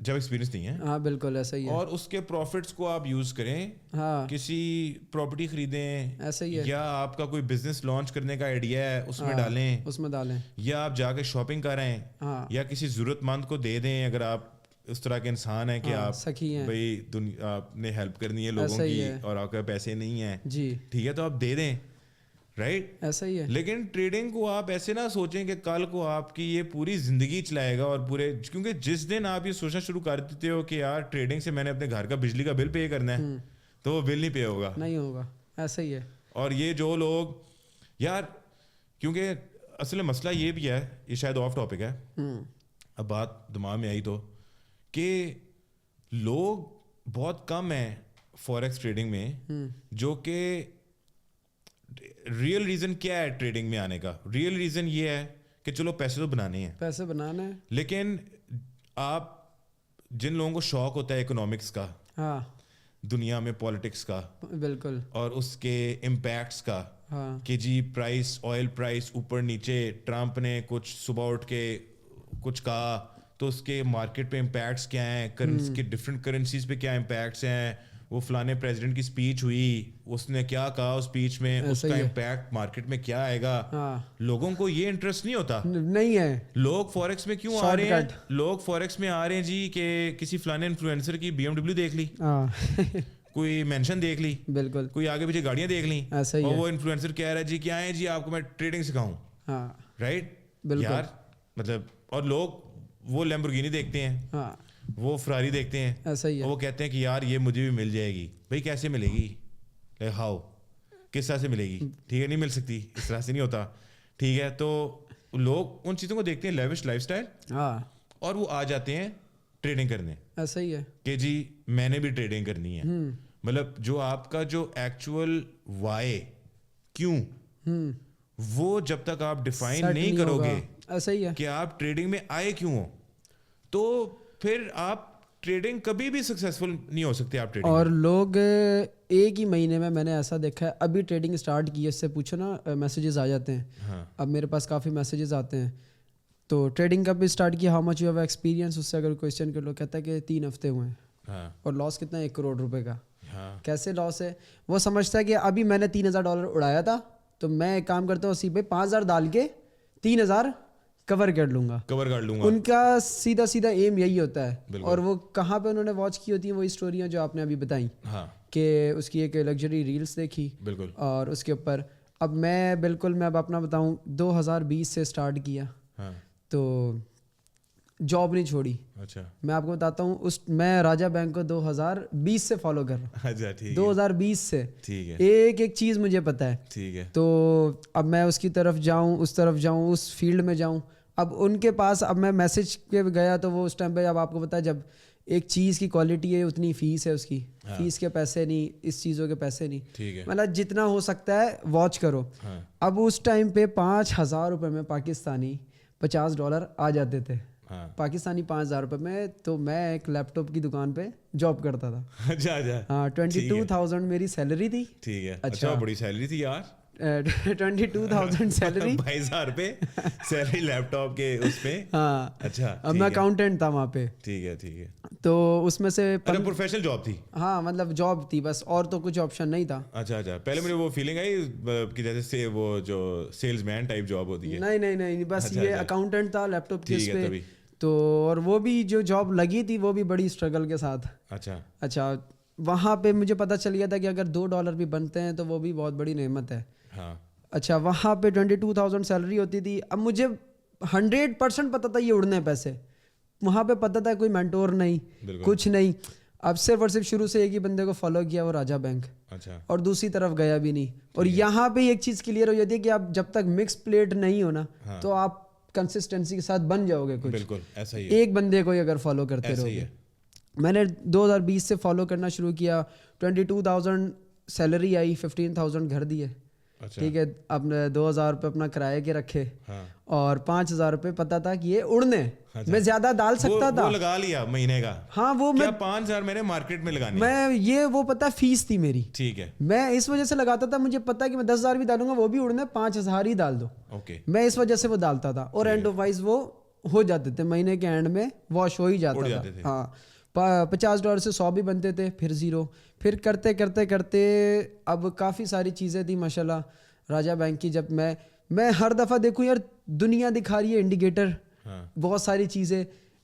ایکسپیرینس نہیں ہے. ہاں بالکل ایسا ہی ہے. اور اس کے پروفٹس کو آپ یوز کریں, ہاں کسی پراپرٹی خریدیں, ایسا ہی ہے, یا آپ کا کوئی بزنس لانچ کرنے کا آئیڈیا ہے اس میں ڈالیں, یا آپ جا کے شاپنگ کریں, یا کسی ضرورت مند کو دے دیں. اگر آپ اس طرح کے انسان ہیں کہ آپ بھائی آپ نے ہیلپ کرنی ہے لوگوں کی اور آپ کے پیسے نہیں ہیں, جی ٹھیک ہے, تو آپ دے دیں, رائٹ, ایسا ہی ہے. لیکن ٹریڈنگ کو آپ ایسے نہ سوچیں کہ کل کو آپ کی یہ پوری زندگی چلائے گا. اور پورے, کیونکہ جس دن آپ یہ سوچنا شروع کر دیتے ہو کہ یار ٹریڈنگ سے میں نے اپنے گھر کا بجلی کا بل پے کرنا ہے, تو وہ بل نہیں پے ہوگا, نہیں ہوگا. ایسا ہی ہے. اور یہ جو لوگ یار, کیونکہ اصل مسئلہ یہ بھی ہے, یہ شاید آف ٹاپک ہے, اب بات دماغ میں آئی تو, کہ لوگ بہت کم ہیں فوریکس ٹریڈنگ میں جو کہ ریئل ریزن کیا ہے ٹریڈنگ میں آنے کا. ریئل ریزن یہ ہے کہ چلو پیسے تو بنانے ہیں, پیسے بنانے ہیں, لیکن آپ جن لوگوں کو شوق ہوتا ہے اکنامکس کا, ہاں دنیا میں پالیٹکس کا, بالکل, اور اس کے امپیکٹس کا, کہ جی پرائس, آئل پرائس اوپر نیچے, ٹرمپ نے کچھ صبح اٹھ کے کچھ کہا تو اس کے مارکیٹ پہ امپیکٹس کیا ہیں, کرنسی کے ڈفرینٹ کرنسیز پہ کیا امپیکٹس ہیں, وہ فلانے پریزیڈنٹ کی اسپیچ ہوئی, اس نے کیا کہا اس اسپیچ میں, اس کا امپیکٹ مارکیٹ میں کیا آئے گا. لوگوں کو یہ انٹرسٹ نہیں ہوتا, نہیں ہے. لوگ فوریکس میں کیوں آ رہے ہیں, لوگ فوریکس میں آ رہے ہیں جی کہ کسی فلانے انفلوئنسر کی BMW دیکھ لی, کوئی مینشن دیکھ لی, بالکل, کوئی آگے پیچھے گاڑیاں دیکھ لی, اور وہ انفلوئنسر کہہ رہا ہے جی کیا ہے جی آپ کو میں ٹریڈنگ سکھاؤں, رائٹ, یار مطلب, اور لوگ وہ لیمبورگینی دیکھتے ہیں, وہ فراری دیکھتے ہیں, ایسا ہی ہے, وہ کہتے ہیں کہ یار یہ مجھے بھی مل جائے گی. بھائی کیسے ملے گی, ہاؤ, کس طرح سے ملے گی, ٹھیک ہے, نہیں مل سکتی, اس طرح سے نہیں ہوتا, ٹھیک ہے. تو لوگ ان چیزوں کو دیکھتے ہیں, لیوش لائف اسٹائل, اور وہ آ جاتے ہیں ٹریڈنگ کرنے. ایسا ہی ہے کہ جی میں نے بھی ٹریڈنگ کرنی ہے. مطلب جو آپ کا جو ایکچوئل وائے کیوں, وہ جب تک آپ ڈیفائن نہیں کرو گے, ایسا ہی ہے کہ آپ ٹریڈنگ میں آئے کیوں ہو, تو پھر آپ ٹریڈنگ کبھی بھی سکسیزفل نہیں ہو سکتے آپ ٹریڈنگ. اور لوگ ایک ہی مہینے میں نے ایسا دیکھا ہے, ابھی ٹریڈنگ اسٹارٹ کی ہے, اس سے پوچھو نا میسیجز آ جاتے ہیں. اب میرے پاس کافی میسیجز آتے ہیں, تو ٹریڈنگ کب بھی اسٹارٹ کیا, how much you have experience, اس سے اگر کویشچن کر لو, کہتا ہے کہ 3 ہفتے ہوئے ہیں, اور لاس کتنا ہے, 1 کروڑ روپے کا. کیسے لاس ہے, وہ سمجھتا ہے کہ ابھی میں نے $3,000 اڑایا تھا, تو میں ایک کام کرتا ہوں اسی پہ 5,000 ڈال کے 3,000 کور کر لوں گا. ان کا سیدھا ایم یہی ہوتا ہے. اور وہ کہاں پہ انہوں نے واچ کی ہوتی ہیں وہی اسٹوریاں جو آپ نے ابھی بتائیں, کہ اس کی ایک لگژری ریلس دیکھی, اور اس کے اوپر اب میں اب اپنا بتاؤں, 2020 سے اسٹارٹ کیا, تو جاب نہیں چھوڑی. میں آپ کو بتاتا ہوں, میں راجہ بینک کو 2020 سے فالو کر رہا ہوں, 2020 سے, ایک چیز مجھے پتا ہے. تو اب میں اس کی طرف جاؤں, اس طرف جاؤں, اس فیلڈ میں جاؤں. اب ان کے پاس اب میں میسج پہ گیا, تو وہ اس ٹائم پہ, اب آپ کو پتا ہے جب ایک چیز کی کوالٹی ہے اتنی فیس ہے اس کی, فیس کے پیسے نہیں, اس چیزوں کے پیسے نہیں, مطلب جتنا ہو سکتا ہے واچ کرو. اب اس ٹائم پہ 5,000 روپے میں پاکستانی $50 آ جاتے تھے, پاکستانی 5,000 روپے میں. تو میں ایک لیپ ٹاپ کی دکان پہ جاب کرتا تھا. ہاں 22,000 میری سیلری تھی. ٹھیک ہے, اچھا بڑی سیلری تھی یار, 22,000 سیلری, 22,000 روپے سیلری لیپ ٹاپ کے اس پہ. ہاں اچھا, اب میں اکاؤنٹنٹ تھا وہاں پہ. ٹھیک ہے. تو اس میں سے پروفیشنل جاب تھی. ہاں مطلب جاب تھی بس, اور تو کچھ آپشن نہیں تھا. اچھا, پہلے مجھے وہ فیلنگ آئی کہ جیسے وہ جو سیلز مین ٹائپ جاب ہوتی ہے. نہیں, بس یہ اکاؤنٹنٹ تھا لیپ ٹاپ کے پہ. تو اور وہ بھی جو جاب لگی تھی وہ بھی بڑی اسٹرگل کے ساتھ. اچھا وہاں پہ مجھے پتا چل گیا تھا کہ اگر $2 بھی بنتے ہیں تو وہ بھی بہت بڑی نعمت ہے. اچھا وہاں پہ 22,000 سیلری ہوتی تھی. اب مجھے 100% پتا تھا یہ اڑنے پیسے, وہاں پہ پتا تھا کوئی مینٹور نہیں, کچھ نہیں. اب صرف اور صرف شروع سے ایک ہی بندے کو فالو کیا, وہ راجہ بینک, اور دوسری طرف گیا بھی نہیں. اور یہاں پہ ایک چیز کلیئر ہو جاتی ہے کہ آپ جب تک مکس پلیٹ نہیں ہونا تو آپ کنسسٹنسی کے ساتھ بن جاؤ گے کچھ. بالکل ایسا ہی, ایک بندے کو اگر فالو کرتے رہو گے. میں نے 2020 سے فالو کرنا شروع کیا, 22,000 سیلری آئی, 15,000 گھر دیے. ٹھیک ہے, اپنے 2,000 روپے اپنا کرائے کے رکھے اور 5,000 روپے پتا تھا کہ یہ اڑنے, میں زیادہ ڈال سکتا تھا, وہ لگا لیا مہینے کا. ہاں وہ میں 5,000 میں نے مارکیٹ میں لگانے, میں یہ وہ پتا فیس تھی میری, ٹھیک ہے, میں اس وجہ سے لگاتا تھا, مجھے پتا کہ میں 10,000 بھی ڈالوں گا وہ بھی اڑنے, 5,000 ہی ڈال دو, میں اس وجہ سے وہ ڈالتا تھا. اور اینڈ آف وائز وہ ہو جاتے تھے, مہینے کے اینڈ میں واش ہو ہی جاتا تھا. ہاں, $50 سے 100 بھی بنتے تھے, پھر 0, پھر کرتے کرتے کرتے اب کافی ساری چیزیں تھیں ماشاءاللہ راجہ بینک کی. جب میں ہر دفعہ دیکھوں یار دنیا دکھا رہی ہے انڈیکیٹر, بہت ساری چیزیں,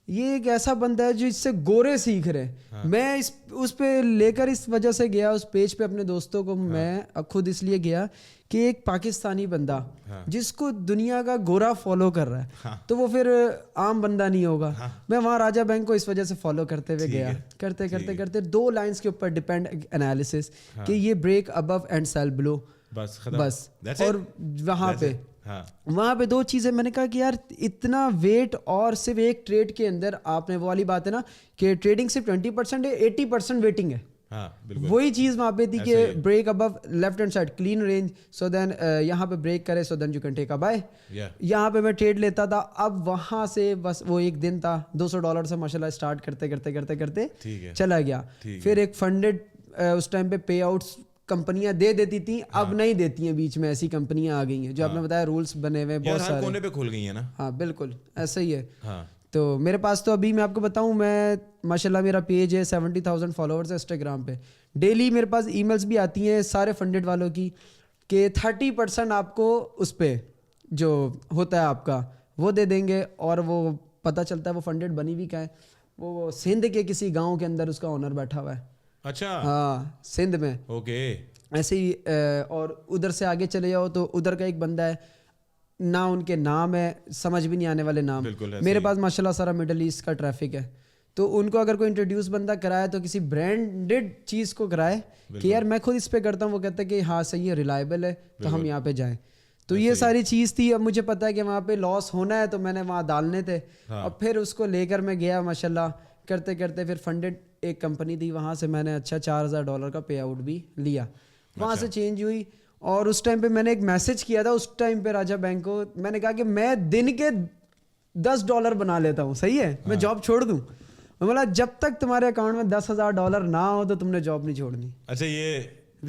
یہ ایک ایسا بندہ ہے جو اس سے گورے سیکھ رہے. میں اس پہ لے کر اس وجہ سے گیا اس پیج پہ اپنے دوستوں کو, میں خود اس لیے گیا کہ ایک پاکستانی بندہ جس کو دنیا کا گورا فالو کر رہا ہے تو وہ پھر عام بندہ نہیں ہوگا. میں وہاں راجہ بینک کو اس وجہ سے فالو کرتے ہوئے گیا, کرتے کرتے کرتے 2 لائنس کے اوپر ڈیپینڈ انالیسس کہ یہ بریک ابو اینڈ سیل بلو, بس. اور وہاں پہ 2 چیزیں میں نے کہا کہ یار اتنا ویٹ, اور صرف ایک ٹریڈ کے اندر آپ نے وہ والی بات ہے نا کہ ٹریڈنگ صرف 20% ہے, 80% ویٹنگ ہے. وہی چیز وہاں پہ تھی کہ break above left hand side clean range, so then یہاں پہ بریک کرے, so then you can take a buy. یہاں پہ میں ٹریڈ لیتا تھا. اب وہاں سے بس وہ ایک دن تھا, $200 سے ماشاء اللہ اسٹارٹ کرتے کرتے کرتے کرتے چلا گیا. پھر ایک فنڈڈ اس ٹائم پہ پے آؤٹس کمپنیاں دے دیتی تھیں, اب نہیں دیتی ہیں, بیچ میں ایسی کمپنیاں آ گئی ہیں جو آپ نے بتایا رولس بنے ہوئے بہت سارے کونے پہ کھل گئی ہیں نا. ہاں بالکل ایسا ہی ہے. تو میرے پاس تو ابھی میں آپ کو بتاؤں, میں ماشاءاللہ میرا پیج ہے 70,000 فالوورس ہے انسٹاگرام پہ. ڈیلی میرے پاس ای میلس بھی آتی ہیں سارے فنڈڈ والوں کی کہ 30% آپ کو اس پہ جو ہوتا ہے آپ کا وہ دے دیں گے. اور وہ پتہ چلتا ہے وہ فنڈڈ بنی ہوئی کا ہے, وہ سندھ کے کسی گاؤں کے اندر اس کا اونر بیٹھا ہوا ہے. اچھا, ہاں سندھ میں. اوکے, ایسے ہی. اور ادھر سے آگے چلے جاؤ تو ادھر کا ایک بندہ ہے, نہ ان کے نام ہے, سمجھ بھی نہیں آنے والے نام. میرے پاس ماشاءاللہ سارا مڈل ایسٹ کا ٹریفک ہے, تو ان کو اگر کوئی انٹروڈیوس بندہ کرائے تو کسی برانڈڈ چیز کو کرائے کہ یار میں خود اس پہ کرتا ہوں, وہ کہتا ہے کہ ہاں صحیح ہے, ریلائبل ہے, تو ہم یہاں پہ جائیں. تو یہ ساری چیز تھی. اب مجھے پتا ہے کہ وہاں پہ لاس ہونا ہے تو میں نے وہاں ڈالنے تھے, اور پھر اس کو لے کر میں گیا ماشاءاللہ کرتے کرتے. پھر فنڈڈ ایک کمپنی تھی, وہاں سے میں نے اچھا $4,000 کا پے آؤٹ بھی لیا, وہاں سے چینج ہوئی. اور اس ٹائم پہ میں نے ایک میسج کیا تھا اس ٹائم پہ راجہ بینک کو, میں نے کہا کہ میں دن کے $10 بنا لیتا ہوں, صحیح ہے, میں جاب چھوڑ دوں. میں بولا جب تک تمہارے اکاؤنٹ میں $10,000 نہ ہو تو تم نے جاب نہیں چھوڑنی. اچھا, یہ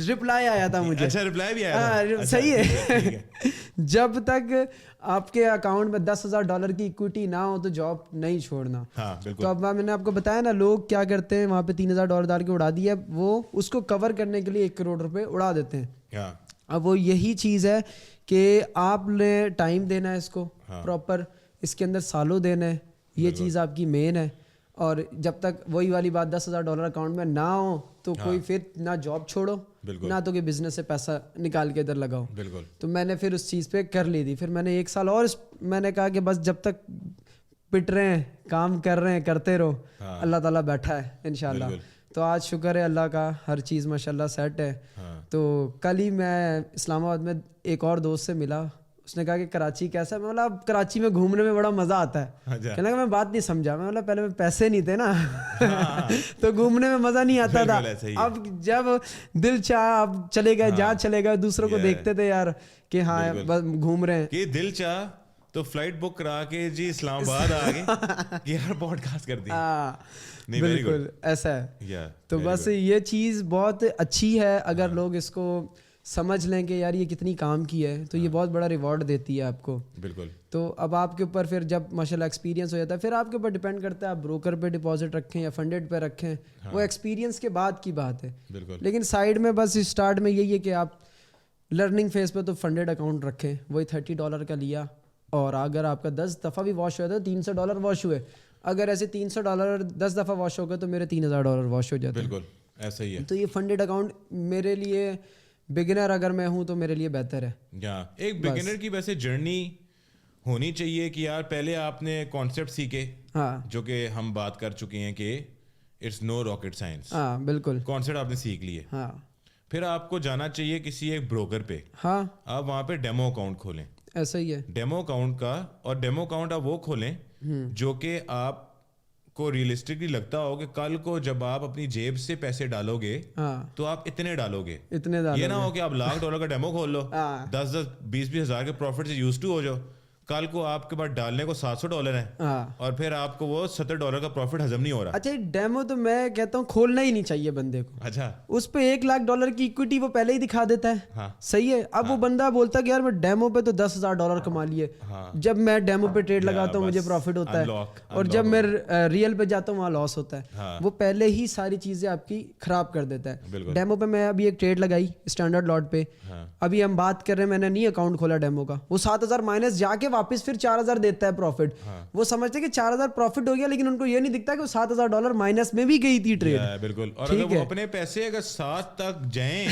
رپلائی آیا تھا مجھے. اچھا, رپلائی بھی آیا, صحیح ہے. جب تک آپ کے اکاؤنٹ میں $10,000 کی اکویٹی نہ ہو تو جاب نہیں چھوڑنا. تو اب میں نے آپ کو بتایا نا, لوگ کیا کرتے ہیں, وہاں پہ $3,000 ڈال کے اڑا دیا, وہ اس کو کور کرنے کے لیے 1 کروڑ روپے اڑا دیتے ہیں. اب وہ یہی چیز ہے کہ آپ نے ٹائم دینا ہے اس کو پراپر, اس کے اندر سالوں دینا ہے, یہ چیز آپ کی مین ہے. اور جب تک وہی والی بات $10,000 اکاؤنٹ میں نہ ہو تو کوئی پھر نہ جاب چھوڑو, نہ تو کہ بزنس سے پیسہ نکال کے ادھر لگاؤ. تو میں نے پھر اس چیز پہ کر لی تھی. پھر میں نے 1 سال اور میں نے کہا کہ بس جب تک پٹ رہے ہیں, کام کر رہے ہیں, کرتے رہو, اللہ تعالیٰ بیٹھا ہے انشاءاللہ. تو آج شکر ہے اللہ کا, ہر چیز ماشاءاللہ سیٹ ہے. تو کل ہی میں اسلام آباد میں ایک اور دوست سے ملا, اس نے کہا کہ کراچی کیسا ہے. میں بولا اب کراچی میں گھومنے میں بڑا مزہ آتا ہے. کہنے لگا میں بات نہیں سمجھا. میں بولا پہلے میں پیسے نہیں تھے نا تو گھومنے میں مزہ نہیں آتا تھا. اب جب دل چاہ اب چلے گئے, جہاں چلے گئے, دوسروں کو دیکھتے تھے یار کہ ہاں بس گھوم رہے ہیں. کہ دل چاہ تو فلائٹ بک کرا کے جی اسلام آباد آ گئے کہ یار پوڈ کاسٹ کر دی. بالکل ایسا ہے. تو بس یہ چیز بہت اچھی ہے, اگر لوگ اس کو سمجھ لیں کہ یار یہ کتنی کام کی ہے تو یہ بہت بڑا ریوارڈ دیتی ہے آپ کو. بالکل. تو اب آپ کے اوپر پھر جب ماشاءاللہ ایکسپیرینس ہو جاتا ہے, پھر آپ کے اوپر ڈپینڈ کرتا ہے آپ بروکر پہ ڈپازٹ رکھیں یا فنڈڈ پہ رکھیں, وہ ایکسپیرینس کے بعد کی بات ہے. لیکن سائڈ میں بس اسٹارٹ میں یہی ہے کہ آپ لرننگ فیز پہ تو فنڈڈ اکاؤنٹ رکھیں, وہی $30 کا لیا, اور اگر آپ کا 10 دفعہ بھی واش ہوا تو $300 واش ہوئے. اگر ایسے $300 10 دفعہ واش ہو گئے تو میرے $3,000 واش ہو جاتے ہیں. بالکل ایسا ہی ہے. تو یہ فنڈڈ اکاؤنٹ میرے لیے, بگنر اگر میں ہوں تو میرے لیے بہتر ہے. ایک بگنر کی ویسے جرنی ہونی چاہیے کہ یار پہلے آپ نے کانسیپٹ سیکھے, جو کہ ہم بات کر چکے ہیں کہ اٹس نو راکٹ سائنس. ہاں بالکل, کانسیپٹ آپ نے سیکھ لیے. پھر آپ کو جانا چاہیے کسی ایک بروکر پہ, آپ وہاں پہ ڈیمو اکاؤنٹ کھولیں. ایسا ہی ہے ڈیمو اکاؤنٹ کا, اور ڈیمو اکاؤنٹ آپ وہ کھولیں جو کہ آپ کو ریئلسٹکلی لگتا ہو کہ کل کو جب آپ اپنی جیب سے پیسے ڈالو گے تو آپ اتنے ڈالو گے, یہ نہ ہو کہ آپ $1,00,000 کا ڈیمو کھول لو, 10-20 ہزار کے پروفٹ سے یوز ٹو ہو جاؤ, کل کو آپ کے پاس ڈالنے کو $700 ہے اور پھر آپ کو وہ $70 کا پروفٹ ہضم نہیں ہو رہا. اچھا ڈیمو تو میں کہتا ہوں کھولنا ہی نہیں چاہیے بندے کو. اچھا اس پہ $1,00,000 کی اکویٹی وہ پہلے ہی دکھا دیتا ہے, صحیح ہے. اب وہ بندہ بولتا ہے کہ یار میں ڈیمو پہ تو $10,000 کما لیے, جب میں ڈیمو پہ ٹریڈ لگاتا ہوں مجھے پروفٹ ہوتا ہے, اور جب میں ریئل پہ جاتا ہوں وہاں لاس ہوتا ہے. وہ پہلے ہی ساری چیزیں آپ کی خراب کر دیتا ہے. ڈیمو پہ میں ابھی ایک ٹریڈ لگائی اسٹینڈرڈ لاٹ پہ, ابھی ہم بات کر رہے ہیں, میں نے نہیں اکاؤنٹ کھولا ڈیمو کا, وہ 7,000 مائنس جا کے واپس پھر 4,000 دیتا ہے پروفٹ. وہ سمجھتے کہ 4,000 پروفٹ ہو گیا, لیکن ان کو یہ نہیں دکھتا کہ وہ $7,000 مائنس میں بھی گئی تھی ٹریڈ. بالکل, اور اگر وہ اپنے پیسے اگر 7 تک جائیں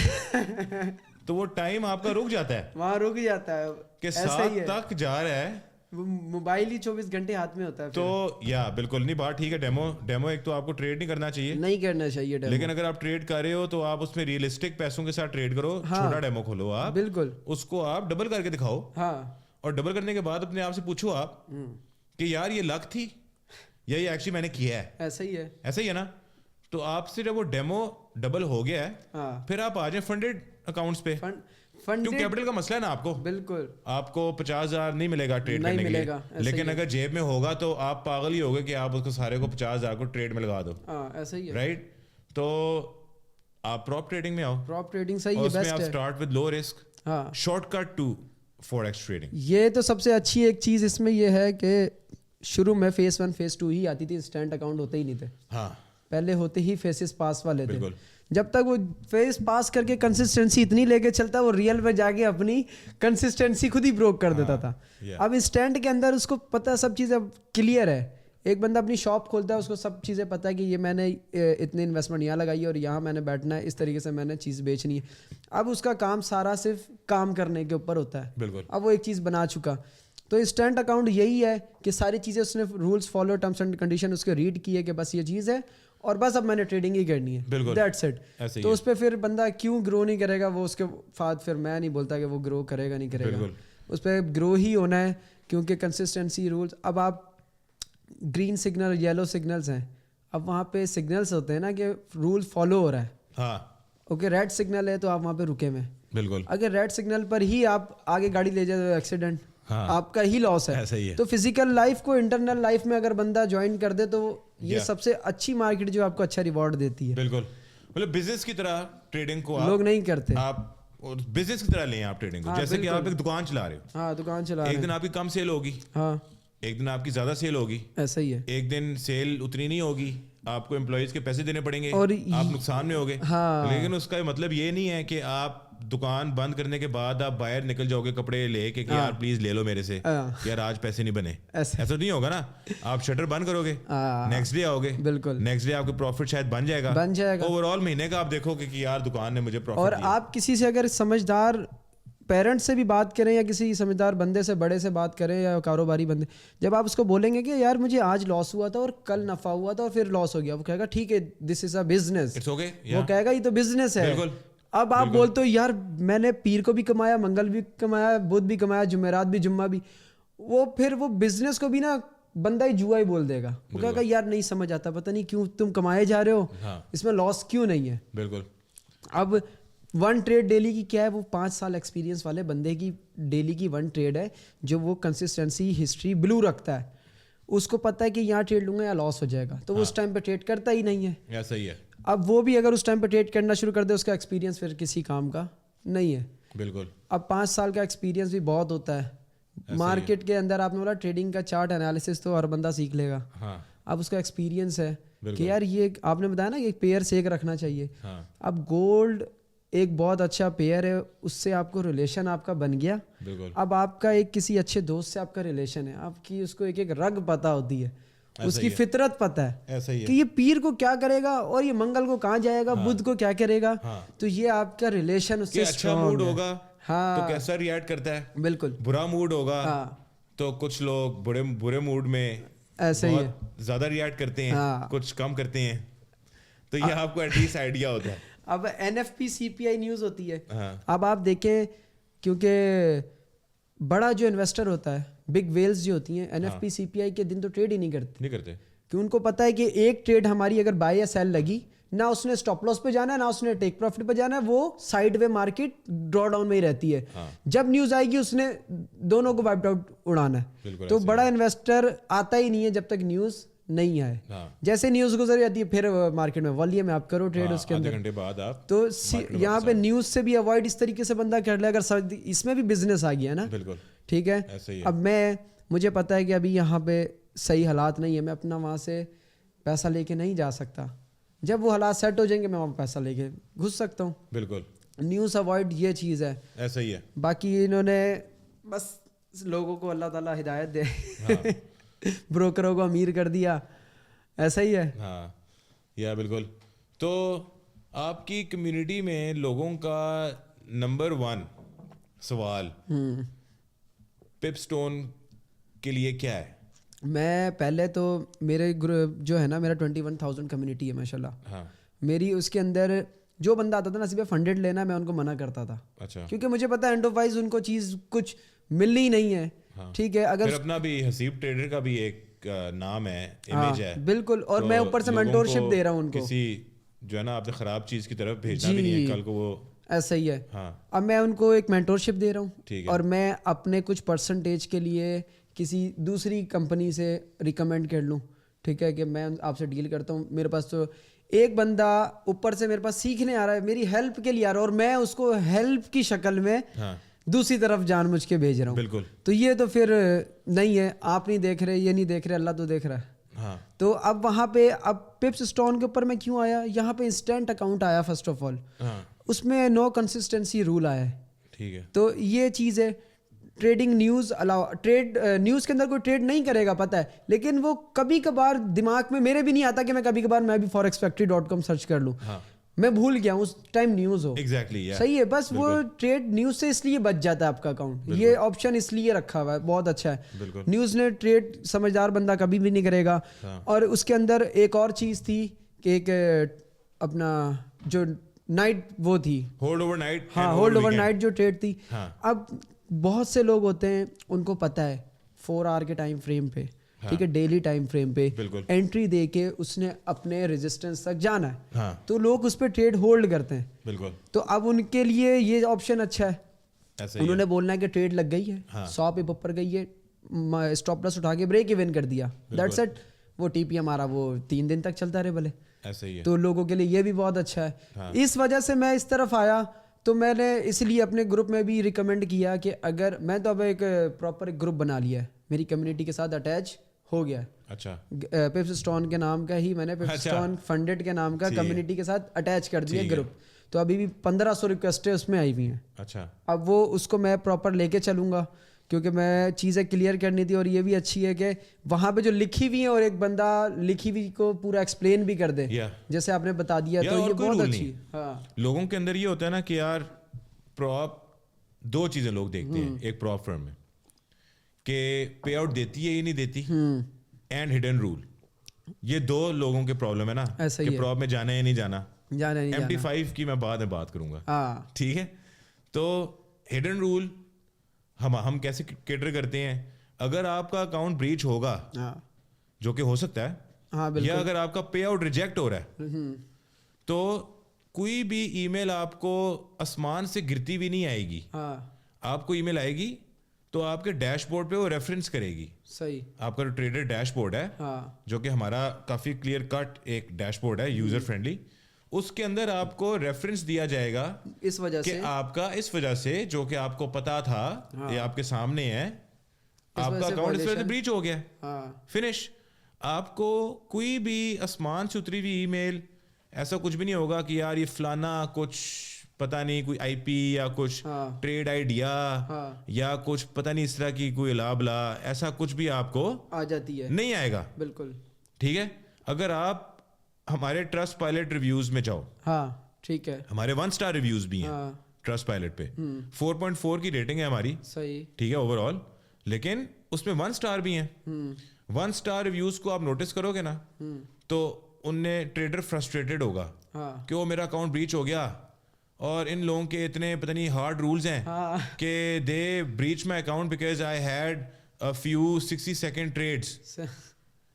تو وہ ٹائم آپ کا رک جاتا ہے, وہاں رک جاتا ہے کہ 7 تک جا رہا ہے, موبائل ہی 24 گھنٹے ہاتھ میں ہوتا ہے. تو یا بالکل نہیں بات ٹھیک ہے. ڈیمو ایک تو آپ کو ٹریڈ نہیں کرنا چاہیے, نہیں کرنا چاہیے, لیکن اگر آپ ٹریڈ کر رہے ہو تو آپ اس میں ریئلسٹک پیسوں کے ساتھ ٹریڈ کرو. چھوٹا ڈیمو کھولو آپ, بالکل اس کو آپ ڈبل کر کے دکھاؤ, اور ڈبل کرنے کے بعد اپنے آپ سے پوچھو آپ کہ یار یہ لک تھی یا یہ ایکچولی میں نے کیا ہے. ایسا ہی ہے, ایسا ہی ہے نا. تو آپ سے جب وہ ڈیمو ڈبل ہو گیا ہے پھر آپ آ جائیں فنڈیڈ اکاؤنٹس پہ, کیوں کیپٹل کا مسئلہ ہے نا. آپ کو بالکل آپ کو 50,000 نہیں ملے گا ٹریڈ کرنے کے لیے, لیکن اگر جیب میں ہوگا تو آپ پاگل ہی ہوگے کہ آپ اس کو سارے کو 50,000 کو ٹریڈ میں لگا دو. ایسا ہی ہے, رائٹ. تو آپ پراپ ٹریڈنگ میں آؤ, پراپ ٹریڈنگ صحیح ہے, اس میں آپ start with low risk, short cut to forex trading. یہ تو سب سے اچھی ایک چیز اس میں یہ ہے کہ شروع میں فیس 1 فیس 2 ہی آتی تھی, انسٹنٹ اکاؤنٹ ہوتے ہی نہیں تھے. پہلے ہوتے ہی فیسز پاس والے تھے. جب تک وہ فیس پاس کر کے کنسسٹنسی اتنی لے کے چلتا, وہ ریئل میں جا کے اپنی کنسسٹنسی خود ہی بروک کر دیتا تھا. اب انسٹنٹ کے اندر اس کو پتہ سب چیزیں کلیئر ہے. ایک بندہ اپنی شاپ کھولتا ہے, اس کو سب چیزیں پتہ ہے کہ یہ میں نے اتنی انویسٹمنٹ یہاں لگائی ہے اور یہاں میں نے بیٹھنا ہے, اس طریقے سے میں نے چیز بیچنی ہے. اب اس کا کام سارا صرف کام کرنے کے اوپر ہوتا ہے. اب وہ ایک چیز بنا چکا. تو انسٹنٹ اکاؤنٹ یہی ہے کہ ساری چیزیں اس نے rules follow, terms and condition اس کے ریڈ کیے کہ بس یہ چیز ہے اور بس اب میں نے ٹریڈنگ ہی کرنی ہے, دیٹس اٹ. تو اس پہ پھر بندہ کیوں گرو نہیں کرے گا, وہ اس کے بعد پھر میں نہیں بولتا کہ وہ گرو کرے گا نہیں کرے گا, اس پہ گرو ہی ہونا ہے, کیونکہ کنسسٹنسی رولس. اب آپ گرین سگنل یلو سگنلز ہیں, اب وہاں پہ سگنلز ہوتے ہیں نا کہ رول فالو ہو رہا ہے. اوکے, ریڈ سگنل ہے تو آپ وہاں پہ رکے ہوئے. بالکل, اگر ریڈ سگنل پر ہی آپ آگے گاڑی لے جائے تو ایکسیڈنٹ آپ کا ہی لاس ہے. تو فزیکل لائف کو انٹرنل لائف میں اگر بندہ جوائن کر دے تو یہ سب سے اچھی مارکیٹ جو آپ کو اچھا ریوارڈ دیتی ہے. بالکل, مطلب بزنس کی طرح ٹریڈنگ کو لوگ نہیں کرتے, آپ بزنس کی طرح لیں آپ ٹریڈنگ کو. جیسے کہ آپ ایک دکان چلا رہے ہو, دکان چلا رہے ایک دن آپ کی کم سیل ہوگی, ایک دن آپ کی زیادہ سیل ہوگی, ایسا ہی ہے. ایک دن سیل اتنی نہیں ہوگی, آپ کو امپلائیز کے پیسے دینے پڑیں گے اور آپ نقصان میں ہوگے. لیکن اس کا مطلب یہ نہیں ہے کہ آپ دکان بند کرنے کے بعد آپ باہر نکل جاؤ گے کپڑے لے کے کہ یار پلیز لے لو میرے سے, یار آج پیسے نہیں بنے. ایسا نہیں ہوگا نا. آپ شٹر بند کرو گے, نیکسٹ ڈے آؤ گے, بالکل نیکسٹ ڈے آپ کا پروفٹ شاید بن جائے گا. اوور آل مہینے کا آپ دیکھو کہ یار دکان نے مجھے پروفٹ. اور آپ کسی سے اگر سمجھدار پیرنٹ سے بھی بات کریں یا کسی سمجھدار بندے سے, بڑے سے بات کریں یا کاروباری بندے, جب آپ اس کو بولیں گے کہ یار مجھے آج لاس ہوا تھا اور کل نفع ہوا تھا اور پھر لاس ہو گیا, وہ کہے گا ٹھیک ہے دس از اے بزنس, وہ کہے گا یہ تو بزنس ہے. اب آپ بولتے ہو یار میں نے پیر کو بھی کمایا, منگل بھی کمایا, بدھ بھی کمایا, جمعرات بھی, جمعہ بھی, وہ پھر وہ بزنس کو بھی نا بندہ ہی جوا ہی بول دے گا. وہ کہے گا یار نہیں سمجھ آتا, پتہ نہیں کیوں تم کمائے جا رہے ہو, اس میں لاس کیوں نہیں ہے. بالکل. اب 1 ٹریڈ ڈیلی کی کیا ہے, وہ 5 سال ایکسپیرینس والے بندے کی ڈیلی کی 1 ٹریڈ ہے جو وہ کنسسٹنسی ہسٹری بلو رکھتا ہے. اس کو پتہ ہے کہ یہاں ٹریڈ لوں گا یا لاس ہو جائے گا, تو وہ اس ٹائم پہ ٹریڈ کرتا ہی نہیں ہے. ایسا ہی ہے. اب وہ بھی اگر اس ٹائم پہ ٹریڈ کرنا شروع کر دے, اس کا ایکسپیرینس پھر کسی کام کا نہیں ہے. بالکل. اب 5 سال کا ایکسپیرینس بھی بہت ہوتا ہے مارکیٹ کے اندر. آپ نے بولا ٹریڈنگ کا چارٹ انالیسس تو ہر بندہ سیکھ لے گا. اب اس کا ایکسپیرینس ہے کہ یار یہ آپ نے بتایا نا کہ پیئر سے ایک رکھنا چاہیے. اب گولڈ ایک بہت اچھا پیئر ہے, اس سے آپ کو ریلیشن آپ کا بن گیا. اب آپ کا ایک کسی اچھے دوست سے آپ کا ریلیشن ہے, آپ کی اس کو ایک ایک رگ پتہ ہوتی ہے, اس کی فطرت پتہ ہے کہ یہ پیر کو کیا کرے گا اور یہ منگل کو کہاں جائے گا, بدھ کو کیا کرے گا. تو یہ آپ کا ریلیشن اس سے اچھا موڈ ہوگا تو کیسا ریئیکٹ کرتا ہے, بالکل برا موڈ ہوگا تو کچھ لوگ برے موڈ میں ایسے ہی زیادہ ریئیکٹ کرتے ہیں, کچھ کم کرتے ہیں. تو یہ آپ کو ایٹ لیسٹ آئیڈیا ہوتا ہے. اب NFP CPI نیوز ہوتی ہے. اب آپ دیکھیں کیونکہ بڑا جو انویسٹر ہوتا ہے, بگ ویلز جو ہوتی ہیں, NFP CPI کے دن تو ٹریڈ ہی نہیں کرتے. کہ ان کو پتہ ہے کہ ایک ٹریڈ ہماری اگر بائی یا سیل لگی, نہ اس نے اسٹاپ لاس پہ جانا ہے, نہ اس نے ٹیک پروفٹ پہ جانا ہے, وہ سائڈ وے مارکیٹ ڈرا ڈاؤن میں ہی رہتی ہے. جب نیوز آئے گی اس نے دونوں کو وائپ آؤٹ اڑانا ہے. تو بڑا انویسٹر آتا ہی نہیں ہے جب تک نیوز نہیں آئے. جیسے نیوز گزر جاتی ہے پھر مارکیٹ میں والیوم آپ کرو ٹریڈ اس کے اندر. تو یہاں پہ نیوز سے بھی اوائڈ اس طریقے سے بندہ کر لے, اگر اس میں بھی بزنس آ گیا ہے نا. ٹھیک ہے, اب مجھے پتا ہے کہ ابھی یہاں پہ صحیح حالات نہیں ہے, میں اپنا وہاں سے پیسہ لے کے نہیں جا سکتا. جب وہ حالات سیٹ ہو جائیں گے میں وہاں پیسہ لے کے گھس سکتا ہوں. بالکل نیوز اوائڈ یہ چیز ہے. ایسا ہی ہے. باقی انہوں نے بس لوگوں کو اللہ تعالیٰ ہدایت دے, بروکروں کو امیر کر دیا, ایسا ہی ہے. ہاں یا بالکل. تو آپ کی کمیونٹی میں لوگوں کا نمبر 1 سوال پپ سٹون کے لیے کیا ہے؟ میں پہلے تو میرے گروپ جو ہے نا, میرا 21,000 کمیونٹی ہے ماشاء اللہ. ہاں میری اس کے اندر جو بندہ آتا تھا نا صرف فنڈڈ لینا, میں ان کو منع کرتا تھا. اچھا. کیونکہ مجھے پتا ہے اینڈ آف وائز ان کو چیز کچھ ملنی نہیں ہے. ٹھیک ہے, اگر اپنا بھی حسیب ٹریڈر کا بھی ایک نام ہے, امیج ہے. بالکل, اور میں اوپر سے مینٹورشپ دے رہا ہوں ان کو. کسی جو ہے نا آپ نے خراب چیز کی طرف بھیجنا بھی نہیں ہے کل کو, وہ ایسا ہی ہے. اب میں ان کو ایک مینٹورشپ دے رہا ہوں, اور میں اپنے کچھ پرسنٹیج کے لیے کسی دوسری کمپنی سے ریکمینڈ کر لوں. ٹھیک ہے, کہ میں آپ سے ڈیل کرتا ہوں, میرے پاس تو ایک بندہ اوپر سے میرے پاس سیکھنے آ رہا ہے, میری ہیلپ کے لیے آ رہا ہے, اور میں اس کو ہیلپ کی شکل میں دوسری طرف جان مجھ کے بھیج رہا ہوں. بالکل. تو یہ تو پھر نہیں ہے, آپ نہیں دیکھ رہے, یہ نہیں دیکھ رہے, اللہ تو دیکھ رہا ہے. تو اب وہاں پہ اب پپس اسٹون کے اوپر میں کیوں آیا, یہاں پہ انسٹنٹ اکاؤنٹ آیا فرسٹ آف آل, اس میں نو کنسسٹنسی رول آیا ہے. ٹھیک ہے. تو یہ چیز ہے, ٹریڈنگ نیوز ٹریڈ نیوز کے اندر کوئی ٹریڈ نہیں کرے گا پتہ ہے, لیکن وہ کبھی کبھار دماغ میں میرے بھی نہیں آتا کہ میں کبھی کبھار میں بھی forexfactory.com سرچ کر لوں. میں بھول گیا ہوں اس ٹائم نیوز ہو. صحیح ہے, بس وہ ٹریڈ نیوز سے اس لیے بچ جاتا ہے آپ کا اکاؤنٹ. یہ آپشن اس لیے رکھا ہوا ہے, بہت اچھا ہے. نیوز نے ٹریڈ سمجھدار بندہ کبھی بھی نہیں کرے گا. اور اس کے اندر ایک اور چیز تھی کہ ایک اپنا جو نائٹ وہ تھی, ہولڈ اوور نائٹ. ہاں, ہولڈ اوور نائٹ جو ٹریڈ تھی. اب بہت سے لوگ ہوتے ہیں ان کو پتہ ہے 4 آور کے ٹائم فریم پہ, ٹھیک ہے, ڈیلی ٹائم فریم پہ انٹری دے کے اس نے اپنے ریزسٹنس تک جانا ہے, تو لوگ اس پہ ٹریڈ ہولڈ کرتے ہیں. بالکل. تو اب ان کے لیے یہ آپشن اچھا ہے. انہوں نے بولنا ہے کہ ٹریڈ لگ گئی ہے, 100 پہ اوپر گئی ہے, اسٹاپ لاس اٹھا کے بریک ایون کر دیا, دیٹس اٹ. وہ ٹی پی ہمارا وہ 3 دن تک چلتا رہے بھلے. تو لوگوں کے لیے یہ بھی بہت اچھا ہے. اس وجہ سے میں اس طرف آیا, تو میں نے اس لیے اپنے گروپ میں بھی ریکمینڈ کیا کہ اگر میں تو اب ایک پراپر گروپ بنا لیا ہے, میری کمیونٹی کے ساتھ اٹیچ ہو گیا. اچھا. پپس اسٹون کے نام کا ہی میں نے پپس اسٹون فنڈڈ کے نام کا کمیونٹی کے ساتھ اٹیچ کر دیا گروپ. تو ابھی بھی 1500 ریکویسٹیں اس میں آئی ہوئی ہیں. اچھا. اب وہ اس کو میں پراپر لے کے چلوں گا, کیونکہ میں چیزیں کلیئر کرنی تھی. اور یہ بھی اچھی ہے کہ وہاں پہ جو لکھی ہوئی ہیں اور ایک بندہ لکھی ہوئی کو پورا ایکسپلین بھی کر دے, جیسے آپ نے بتا دیا, تو یہ بہت اچھی. ہاں, لوگوں کے اندر یہ ہوتا ہے نا کہ یار پراپ 2 چیزیں لوگ دیکھتے ہیں ایک پراپ فرم میں, کہ پے آؤٹ دیتی ہے یا نہیں دیتی, اینڈ ہڈن رول. یہ 2 لوگوں کے پرابلم ہے نا, کہ پراپ میں جانا ہے یا نہیں جانا. MT5 کی میں بعد میں بات کروں گا, ٹھیک ہے. تو ہڈن رول ہم کیسے کیٹر کرتے ہیں, اگر آپ کا اکاؤنٹ بریچ ہوگا, جو کہ ہو سکتا ہے, یا اگر آپ کا پے آؤٹ ریجیکٹ ہو رہا ہے, تو کوئی بھی ای میل آپ کو آسمان سے گرتی بھی نہیں آئے گی. آپ کو ای میل آئے گی تو آپ کے ڈیش بورڈ پہ وہ ریفرنس کرے گی. صحیح. آپ کا جو ٹریڈر ڈیش بورڈ ہے, جو کہ ہمارا کافی کلیئر کٹ ایک ڈیش بورڈ ہے, یوزر فرینڈلی, اس کے اندر آپ کو ریفرنس دیا جائے گا اس وجہ سے, کہ آپ کا اس وجہ سے, جو کہ آپ کو پتا تھا, یہ آپ کے سامنے ہے, آپ کا اکاؤنٹ اس وجہ سے بریچ ہو گیا, فنش. آپ کو کوئی بھی آسمان سے اتری ہوئی ای میل ایسا کچھ بھی نہیں ہوگا کہ یار یہ فلانا کچھ پتا نہیں, کوئی آئی پی یا کچھ ٹریڈ آئیڈیا یا کچھ پتا نہیں اس طرح کی کوئی لابلا, ایسا کچھ بھی آپ کو آ جاتی ہے, نہیں آئے گا. بالکل ٹھیک ہے. اگر آپ ہمارے ٹرسٹ پائلٹ ریویوز میں جاؤ, ٹھیک ہے, ہمارے 1 اسٹار ریویوز بھی ہیں ٹرسٹ پائلٹ پہ, 4.4 کی ریٹنگ ہے ہماری. صحیح. ٹھیک ہے, اوور آل. لیکن اس میں 1 اسٹار بھی ہیں. 1 اسٹار ریویوز کو آپ نوٹس کرو گے نا, تو ان نے ٹریڈر فرسٹریٹڈ ہوگا کہ وہ میرا اکاؤنٹ بریچ ہو گیا, اور ان لوگوں کے اتنے پتہ نہیں ہارڈ رولز ہیں کہ they breach my account because I had a few 60-second trades.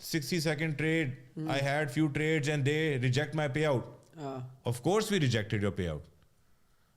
60 second trade, I had few trades and they reject my payout. Of course we rejected your payout.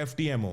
FTMO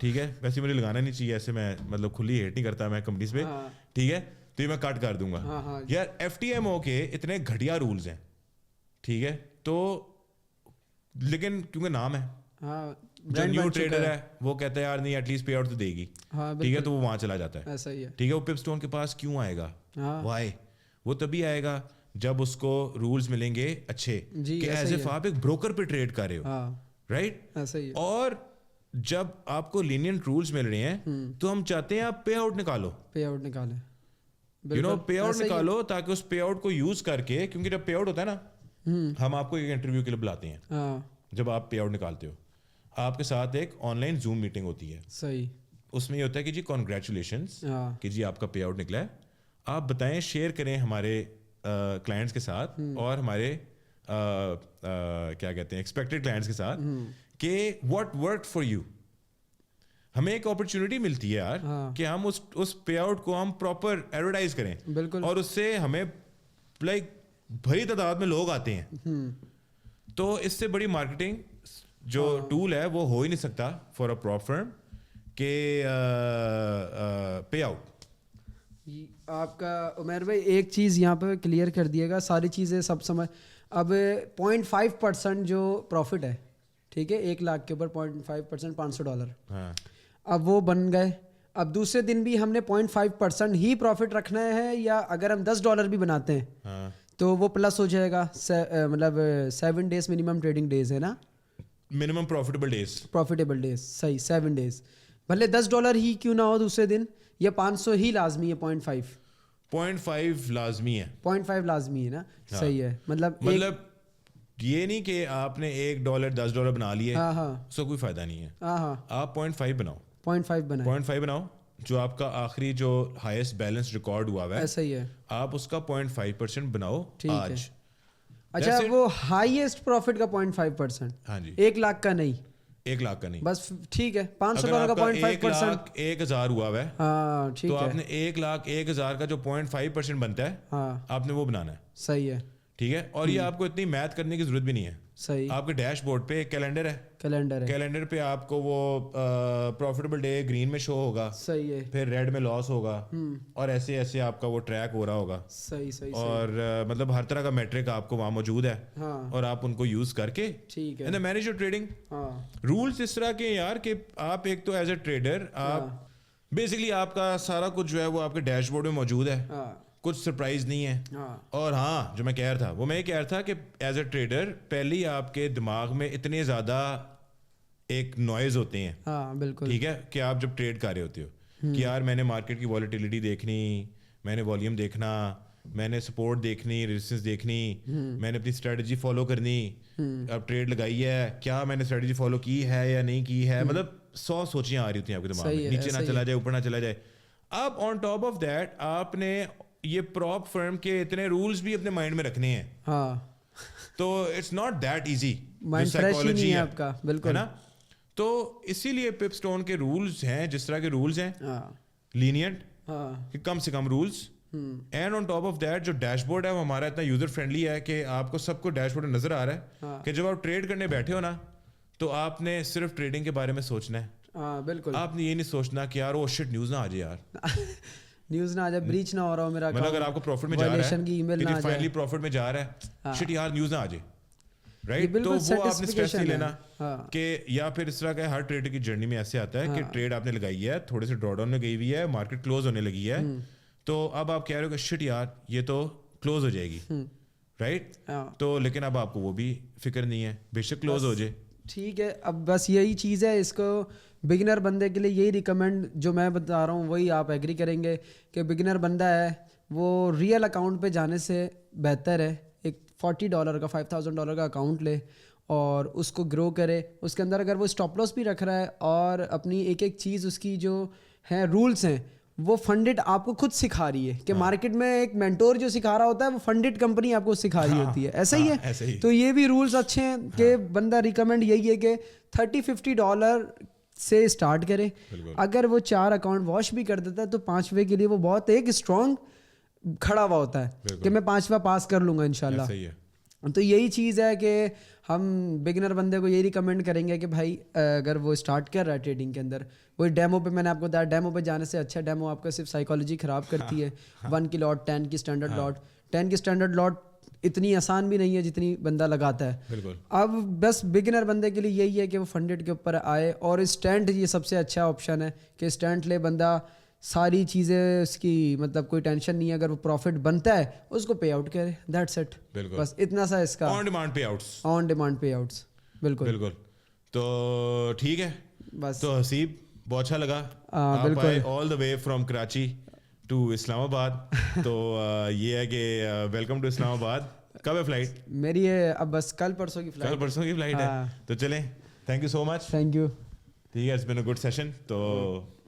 ٹھیک ہے, ویسے مجھے لگانا نہیں چاہیے, ایسے میں مطلب کھلی ہیٹ نہیں کرتا میں کمپنیز پہ, ٹھیک ہے, تو یہ میں کٹ کر دوں گا یار. ایف ٹی ایم او کے اتنے گھٹیا رولز ہیں, ٹھیک ہے, تو لیکن کیونکہ نام ہے, جو نیو ٹریڈر ہے وہ کہتا ہے یار نہیں ایٹ لیسٹ پے آؤٹ تو دے گی, ٹھیک ہے, تو وہ وہاں چلا جاتا ہے, ٹھیک ہے. وہ پپ اسٹون کے پاس کیوں آئے گا, وائی, وہ تبھی آئے گا جب اس کو رولز ملیں گے اچھے کہ ایز اف آپ ایک بروکر پہ ٹریڈ کر رہے ہو, رائٹ. اور جب آپ کو لینینٹ رولز مل رہے ہیں تو ہم چاہتے ہیں آپ پے آؤٹ نکالو, پے آؤٹ نکالیں, یو نو, پے آؤٹ نکالو تاکہ اس پے آؤٹ کو یوز کر کے, کیونکہ جب پے آؤٹ ہوتا ہے نا, ہم آپ کو ایک انٹرویو کے لیے بلاتے ہیں, جب آپ پے آؤٹ نکالتے ہو آپ کے ساتھ ایک آن لائن زوم میٹنگ ہوتی ہے, صحیح, اس میں یہ ہوتا ہے کہ جی کانگریچولیشنس کہ جی آپ کا پے آؤٹ نکلا ہے, آپ بتائیں, شیئر کریں ہمارے کلائنٹس کے ساتھ اور ہمارے کیا کہتے ہیں ایکسپیکٹڈ کلائنٹس کے ساتھ کہ واٹ ورک فار یو. ہمیں ایک اپرچونٹی ملتی ہے یار کہ ہم اس پے آؤٹ کو ہم پراپر ایڈورٹائز کریں, اور اس سے ہمیں لائک بھری تعداد میں لوگ آتے ہیں. تو اس سے بڑی مارکیٹنگ جو ٹول ہے وہ ہو ہی نہیں سکتا فار اے پراپ فرم کہ پے آؤٹ. آپ کا عمیر بھائی ایک چیز یہاں پہ کلیئر کر دیے گا, ساری چیزیں سب سمجھ. اب 0.5% جو پروفٹ ہے, ٹھیک ہے, 1 لاکھ کے اوپر 0.5% $500, اب وہ بن گئے. اب دوسرے دن بھی ہم نے 0.5% ہی پروفٹ رکھنا ہے, یا اگر ہم $10 بھی بناتے ہیں تو وہ پلس ہو جائے گا, مطلب 7 days منیمم ٹریڈنگ ڈیز ہے نا, منیمم پروفیٹیبل ڈیز, صحیح, 7 days, بھلے $10 ہی کیوں نہ ہو دوسرے دن, یا 500 ہی لازمی ہے, 0.5 لازمی ہے, 0.5 لازمی ہے نا, صحیح ہے. مطلب یہ نہیں کہ آپ نے $1 $10 بنا لیے, اس کا کوئی فائدہ نہیں ہے. آپ 0.5 بناؤ, 0.5 بناؤ, جو آپ کا آخری جو ہائیسٹ بیلنس ریکارڈ ہوا ہے, صحیح ہے, آپ اس کا 0.5% بناؤ آج. اچھا, وہ ہائیسٹ پروفٹ کا 0.5%, ہاں جی, 1 لاکھ کا نہیں, 1 لاکھ کا نہیں, بس ٹھیک ہے, $500 کا 0.5%, 1,000 ہوا ہے, ہاں ٹھیک ہے, تو آپ نے 1,01,000 کا جو 0.5% بنتا ہے آپ نے وہ بنانا ہے, صحیح ہے, ٹھیک ہے. اور یہ آپ کو اتنی میتھ کرنے کی ضرورت بھی نہیں ہے, صحیح, آپ کے ڈیش بورڈ پہ ایک کیلنڈر ہے, کیلنڈر پہ آپ کو وہ پروفیٹیبل ڈے گرین میں شو ہوگا, صحیح ہے, پھر ریڈ میں لاس ہوگا, اور ایسے ایسے آپ کا وہ ٹریک ہو رہا ہوگا, صحیح, اور مطلب ہر طرح کا میٹرک آپ کو وہاں موجود ہے, اور آپ ان کو یوز کر کے ٹھیک ہے مینیج یور ٹریڈنگ. رولس اس طرح کے یار کہ آپ ایک تو ایز اے ٹریڈر آپ بیسکلی آپ کا سارا کچھ جو ہے وہ آپ کے ڈیش بورڈ میں موجود ہے, کچھ سرپرائز نہیں ہے. اور ہاں, جو میں کہہ رہا تھا وہ میں یہ کہہ رہا تھا کہ ایز اے ٹریڈر پہلے ہی آپ کے دماغ میں اتنے زیادہ ایک نوائز ہوتے ہیں, بالکل, ٹھیک ہے, کہ آپ جب ٹریڈ کر رہے ہوتے ہو کہ یار میں نے مارکیٹ کی والیٹیلیٹی دیکھنی, میں نے والیوم دیکھنا, میں نے سپورٹ دیکھنی, ریزسٹنس دیکھنی, میں نے اپنی اسٹریٹجی فالو کرنی, اب ٹریڈ لگائی ہے, کیا میں نے اسٹریٹجی فالو کی ہے یا نہیں کی ہے, مطلب 100 سوچیاں آ رہی ہوتی ہیں آپ کے دماغ میں, نیچے نہ چلا جائے, اوپر نہ چلا جائے. اب آن ٹاپ آف دیٹ آپ نے یہ پراپ فرم کے اتنے رولز بھی اپنے مائنڈ میں رکھنے ہیں, تو it's not that easy, psychology ہے آپ کا, بالکل نا. تو اسی لیے پپ اسٹون کے رولز ہیں جس طرح کے رولز ہیں, لینینٹ, کہ کم سے کم rules, and on top of that جو ڈیش بورڈ ہے وہ ہمارا اتنا یوزر فرینڈلی ہے کہ آپ کو سب کو ڈیش بورڈ نظر آ رہا ہے کہ جب آپ ٹریڈ کرنے بیٹھے ہو نا تو آپ نے صرف ٹریڈنگ کے بارے میں سوچنا ہے. بالکل, آپ نے یہ نہیں سوچنا کہ یار وہ شٹ نیوز نہ آ جائے, یار نیوز نہ آ جائے, بریچ نہ ہو رہا ہو میرا, مطلب اگر آپ کو پروفٹ میں جا رہا ہے, فائنلی پروفٹ میں جا رہا ہے, شٹ یار نیوز نہ آ جائے, رائٹ. تو وہ آپ نے اسٹریس نہیں لینا کہ, یا پھر اس طرح کا ہر ٹریڈر کی جرنی میں ایسے آتا ہے کہ ٹریڈ آپ نے لگائی ہے, تھوڑے سے ڈرا ڈاؤن میں گئی ہوئی ہے, مارکیٹ کلوز ہونے لگی ہے, تو اب آپ کہہ رہے ہو کہ شٹ یار یہ تو کلوز ہو جائے گی, رائٹ. تو لیکن اب آپ کو وہ بھی فکر نہیں ہے, بے شک کلوز ہو جائے, ٹھیک ہے. اب بس یہی چیز ہے, اس کو بگنر بندے کے لیے یہی ریکمینڈ جو میں بتا رہا ہوں وہی آپ ایگری کریں گے کہ بگنر بندہ ہے وہ ریئل اکاؤنٹ پہ جانے سے بہتر ہے ایک $40 کا $5,000 کا اکاؤنٹ لے اور اس کو گرو کرے. اس کے اندر اگر وہ اسٹاپ لاس بھی رکھ رہا ہے اور اپنی ایک ایک چیز اس کی جو ہے رولس ہیں وہ فنڈڈ آپ کو خود سکھا رہی ہے کہ مارکیٹ میں ایک مینٹور جو سکھا رہا ہوتا ہے وہ فنڈڈ کمپنی آپ کو سکھا رہی ہوتی ہے. ایسا ہی ہے. تو یہ بھی رولس اچھے ہیں کہ بندہ ریکمینڈ یہی ہے کہ $30-50 سے اسٹارٹ کرے. اگر وہ 4 اکاؤنٹ واش بھی کر دیتا ہے تو 5ویں کے لیے وہ بہت ایک اسٹرانگ کھڑا ہوا ہوتا ہے کہ میں 5واں پاس کر لوں گا انشاءاللہ. تو یہی چیز ہے کہ ہم بگنر بندے کو یہی ریکمینڈ کریں گے کہ بھائی اگر وہ اسٹارٹ کر رہا ہے ٹریڈنگ کے اندر، وہی ڈیمو پہ میں نے آپ کو بتایا، ڈیمو پہ جانے سے اچھا ڈیمو آپ کا صرف سائیکالوجی خراب کرتی ہے. 1 کی لاٹ، 10 کی اسٹینڈرڈ لاٹ، 10 کی اسٹینڈرڈ لاٹ اتنی آسان بھی نہیں ہے جتنی بندہ لگاتا ہے. بالکل. اب بس بگنر بندے کے لیے یہی ہے کہ وہ فنڈیڈ کے اوپر آئے، اور اسٹینٹ یہ سب سے اچھا آپشن ہے کہ اسٹینٹ لے بندہ، ساری چیزیں اس کی مطلب کوئی ٹینشن نہیں ہے، اگر وہ پروفٹ بنتا ہے اس کو پے آؤٹ کرے، دیٹس اٹ. بالکل. بس اتنا سا اس کا on demand pay outs. On demand pay outs. بالکل بالکل. تو ٹھیک ہے. بس تو حسیب بہت اچھا لگا. بالکل. آل دا وے فرام کراچی ٹو اسلام آباد. تو یہ ہے کہ ویلکم ٹو اسلام آباد. کب ہے فلائٹ میری؟ ہے اب بس کل پرسوں کی فلائٹ. کل پرسوں کی فلائٹ ہے. تو چلیں، thank you so much. Thank you. ٹھیک ہے، it's been a good session. تو